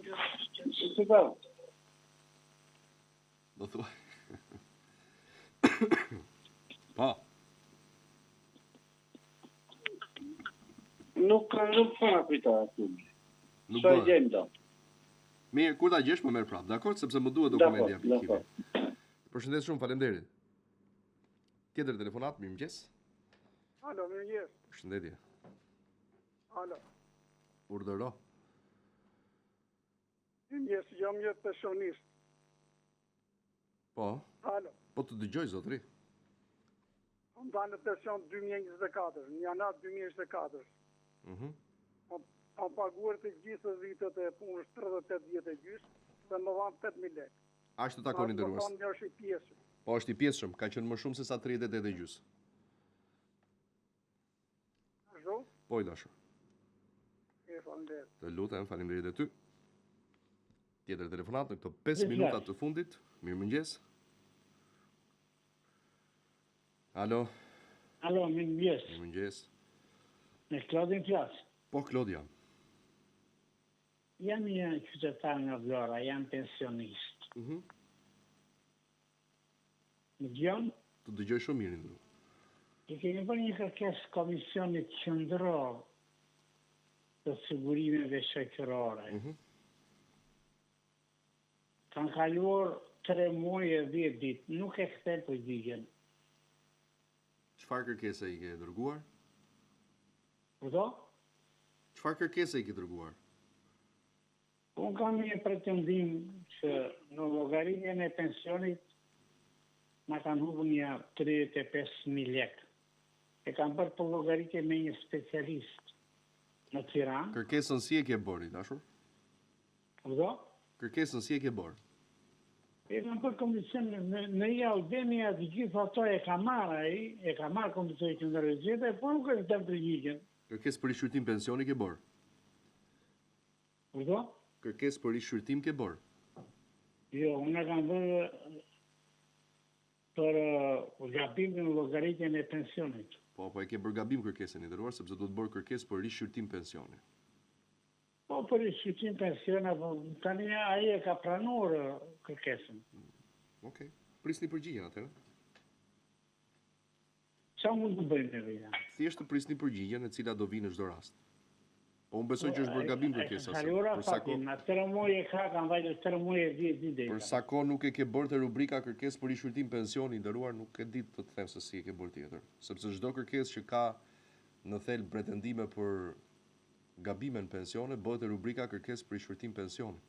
Si pa? Do thuaj. Pa. Nuk përna kujta atë. Nuk sa gjem do. Mirë, kur ta gjesh më merr prapë, dakord, sepse më duhet dokumenti i aplikimit. Përshëndet shumë, faleminderit. Tjetër telefonat, mirëmëngjes. Alo, mirëmëngjes. Përshëndetje. Alo. Urdhëro. Mirëmëngjes, jam një pensionist. Po. Alo. Po të dëgjoj, zotëri. Më dalë në pension 2024, në janar 2024. Kam paguar të gjithë vitet e punës 38 vjetë e gjysë, dhe më vanë 8.000 lekë. Ashtë të takoni ndërrues. Është i pjesëm. Po, është i pjesëm, ka qenë më shumë se sa 38 e gjysë. Ashtu? Po, i dashur. Të lutem, faleminderit e ty. Tjetër telefonat në këto 5 minutat të fundit. Mirëmëngjes. Alo. Alo, mirëmëngjes. Mirëmëngjes. Me Klodin flas. Po, Klodja. Jam një qytetar nga Vlora, jam pensionist. Më dëgjon? Të dëgjoj shumë mirë ndru. I kemi bërë një kërkesë komisionit qendror të sigurimeve shoqërore. Kanë kaluar 3 muaj e 10 ditë, nuk e kthen përgjigjen. Çfarë kërkese i ke dërguar? Përdo? Çfarë kërkese i ke dërguar? Unë kam një pretendim që në llogaritjen e pensionit na kanë humbur një 35.000 lekë. E kam bërë për llogaritje me një specialist në Tiranë. Kërkesën si e ke bërë, dashur? Përdo? Kërkesën si e ke bërë? E kam bërë komisión në i audemia të gjithë ato e ka marrë ai, e ka marrë komisioni që ndërgjete, po nuk e të përgjigjen. Kërkesë për rishqyrtim pensioni ke bërë? Përdo? Kërkesë për rishqyrtim ke bërë? Jo, unë e kam bërë për gabimin në llogaritjen e pensionit. Po e ke bërë gabim kërkesën i nderuar, sepse do të bërë kërkesë për rishqyrtim pensioni. Po për rishqyrtim pensioni, tani ai e ka pranuar kërkesën. Okej. Prisni përgjigjen atëherë. Qa mund të bëjmë ne vija? Thjesht të prisni përgjigjen e cila do vinë në çdo rast. Po unë besoj që është bërë gabim kërkesa. Tërë muaj e ka, kanë vajtë tërë muaj e di. Për sa kohë nuk e ke bërë të rubrika kërkesë për rishqyrtim pensioni, nderuar, nuk e di të them se si e ke bërë tjetër. Sepse çdo kërkesë që ka në thelb pretendime për gabime në pensione, bëhet e rubrika kërkesë për rishqyrtim pensioni.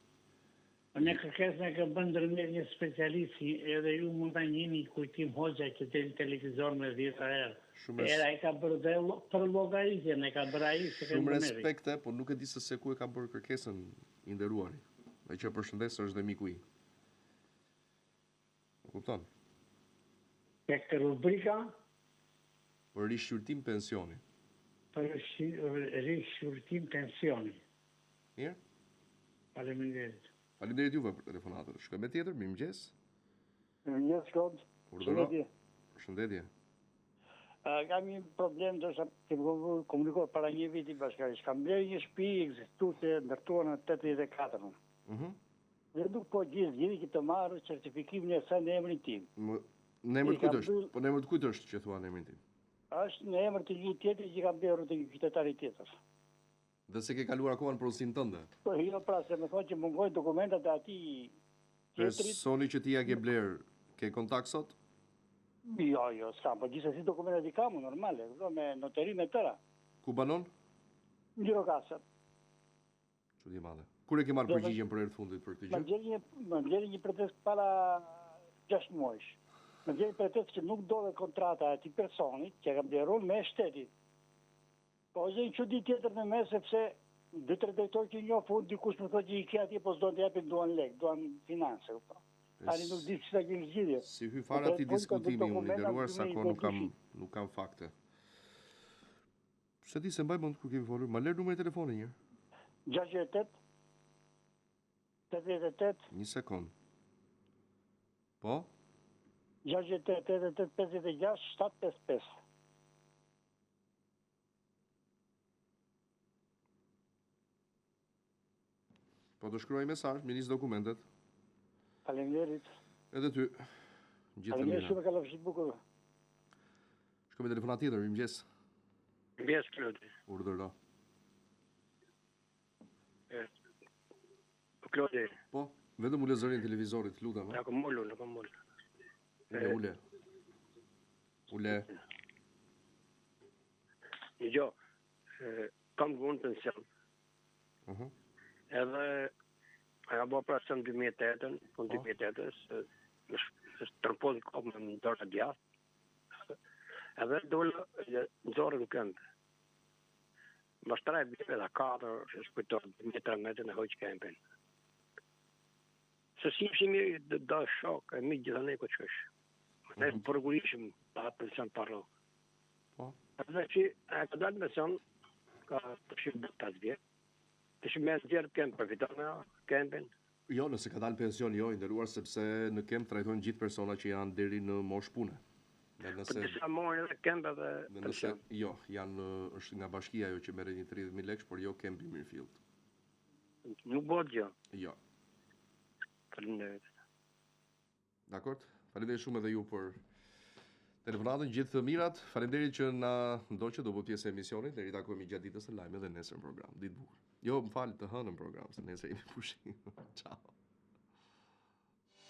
Në kërkesën e ka bën ndërmjet një specialisti, edhe ju mund ta njihni Kujtim Hoxha që del televizor me 10 herë. Era ai ka bërë për llogaritjen, e ka bërë ai se Shumë respekte, po nuk e di se ku e ka bërë kërkesën i nderuari. Ai që përshëndes është dhe miku i. E kupton? Tek rubrika për rishqyrtim pensioni. Për rishqyrtim pensioni. Mirë? Faleminderit. Faleminderit juve për telefonatën. Shkojmë tjetër, mirëmëngjes. Mirëmëngjes, Klod. Urdhëro. Përshëndetje. Kam një problem që kemi komunikuar para një viti bashkërisht. Kam blerë një shtëpi ekzistuese ndërtuar në 84. Dhe nuk po gjithë të marrë certifikimin e saj në emrin tim. Në emër të kujt është? Po në emër të kujt është që thua në emrin tim? Është në emër të një tjetri që kam blerë të një qytetari tjetër. Dhe se ke kaluar akoma në pronësinë tënde? Po jo, pra se më thonë që mungojnë dokumentat e atij tjetrit. Personi që ti ja ke bler, ke kontakt sot? Jo, s'kam, po gjithsesi dokumentat i kam, normale, me noterime tëra. Ku banon? Gjirokasër. Çudi madhe. Kur e ke marrë përgjigjen për herë të fundit për këtë gjë? Më vjen një pretest para 6 muajsh. Më vjen pretest që nuk dole kontrata e atij personit që ka blerur me shtetin. Po është një çudi tjetër në mes, sepse 2-3 drejtorë që njoh fund dikush më thotë që i ke atje, po s'do të japin, duan lek, duan finanse, kupton. Tani nuk di çfarë ke zgjidhje. Si hy fare atij diskutimi unë nderuar sa kohë nuk kam fakte. Se di se mbaj mend kur kemi folur, ma lër numrin e telefonit një. 68 88 Një sekond. Po? 68 88 56 755. Po të shkruaj mesazh, më nis dokumentet. Faleminderit. Edhe ty. Gjithë mirë. Faleminderit shumë, kalofshi bukur. Shkojmë telefonat tjetër, mirëmëngjes. Mirëmëngjes, Klodi. Urdhëro. Klodi. Po, vetëm ule zërin televizorit, lutem. Ja kam ulur, kam ulur. Ule. Ule. Jo. Kam vonë pension. Edhe ka bërë operacion 2008, punë 2008, është tërpon kopë në dorë të djathtë. Edhe dole në zorën këndë. Më shtraj bërë edhe 4, është kujtojnë, 13 në hoqë kempin. Se si që mirë do shok, e mi gjithë ne këtë qësh. Ne përgurishim të atë pension parlo. Edhe që e ka dalë pension, ka të shumë 5 vjetë. Të shumë me zjerë kem përfiton me kempin? Jo, nëse ka dalë pension, jo, i nderuar, sepse në kemp trajtojnë gjithë persona që janë deri në moshë pune. Për disa mojë edhe kemp edhe pension? Jo, është nga bashkia ajo që merret një 30.000 lekë, por jo kempi Mirfield. Nuk bëhet gjë? Jo. Faleminderit. Dakor, faleminderit shumë edhe ju për telefonatën, gjithë të mirat. Faleminderit që na ndoqët, do bëj pjesë e emisionit, deri takojmë gjatë ditës së lajmeve dhe nesër në program. Ditë bukur. Jo, më fal, të hënën program, se nesër jemi pushim.